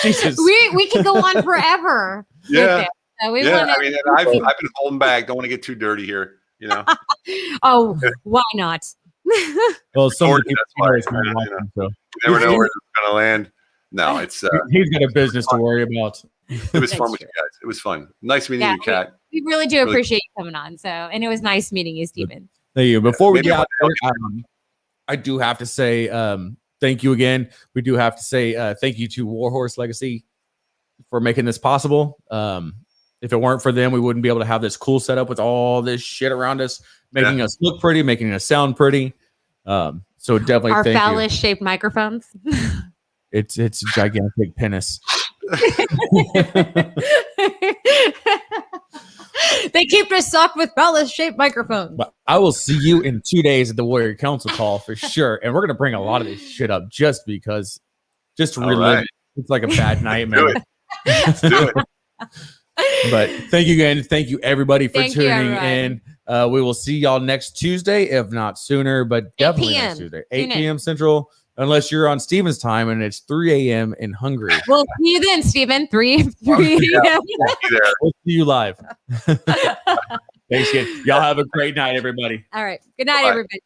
Jesus. We can go on forever. Yeah. So I mean, I've been holding back. Don't want to get too dirty here. Oh, why not? Well, you never know where it's going to land. No, it's he's got a business to worry about. It was fun with you guys. It was fun. Nice meeting you, Kat. We really do appreciate you coming on. So, and it was nice meeting you, Steven. Thank you. Before we get out there, I do have to say thank you again. We do have to say thank you to Warhorse Legacy for making this possible. If it weren't for them, we wouldn't be able to have this cool setup with all this shit around us, making us look pretty, making us sound pretty. So definitely our thank phallus shaped microphones. It's a gigantic penis. They keep us stocked with phallus shaped microphones. But I will see you in 2 days at the Warrior Council call for sure. And we're going to bring a lot of this shit up just because just All relive. right. It's like a bad Do nightmare. it. Let's do it. But thank you again. Thank you everybody for Thank you, tuning everyone. in. We will see y'all next Tuesday, if not sooner, but definitely next p.m. Tuesday, Tune 8 in. p.m. Central, unless you're on Steven's time and it's 3 a.m. in Hungary. We'll see you then, Stephen. 3 Yeah. p.m. Be there. We'll see you live. Thanks again. Y'all have a great night, everybody. All right. Good night, Bye. everybody.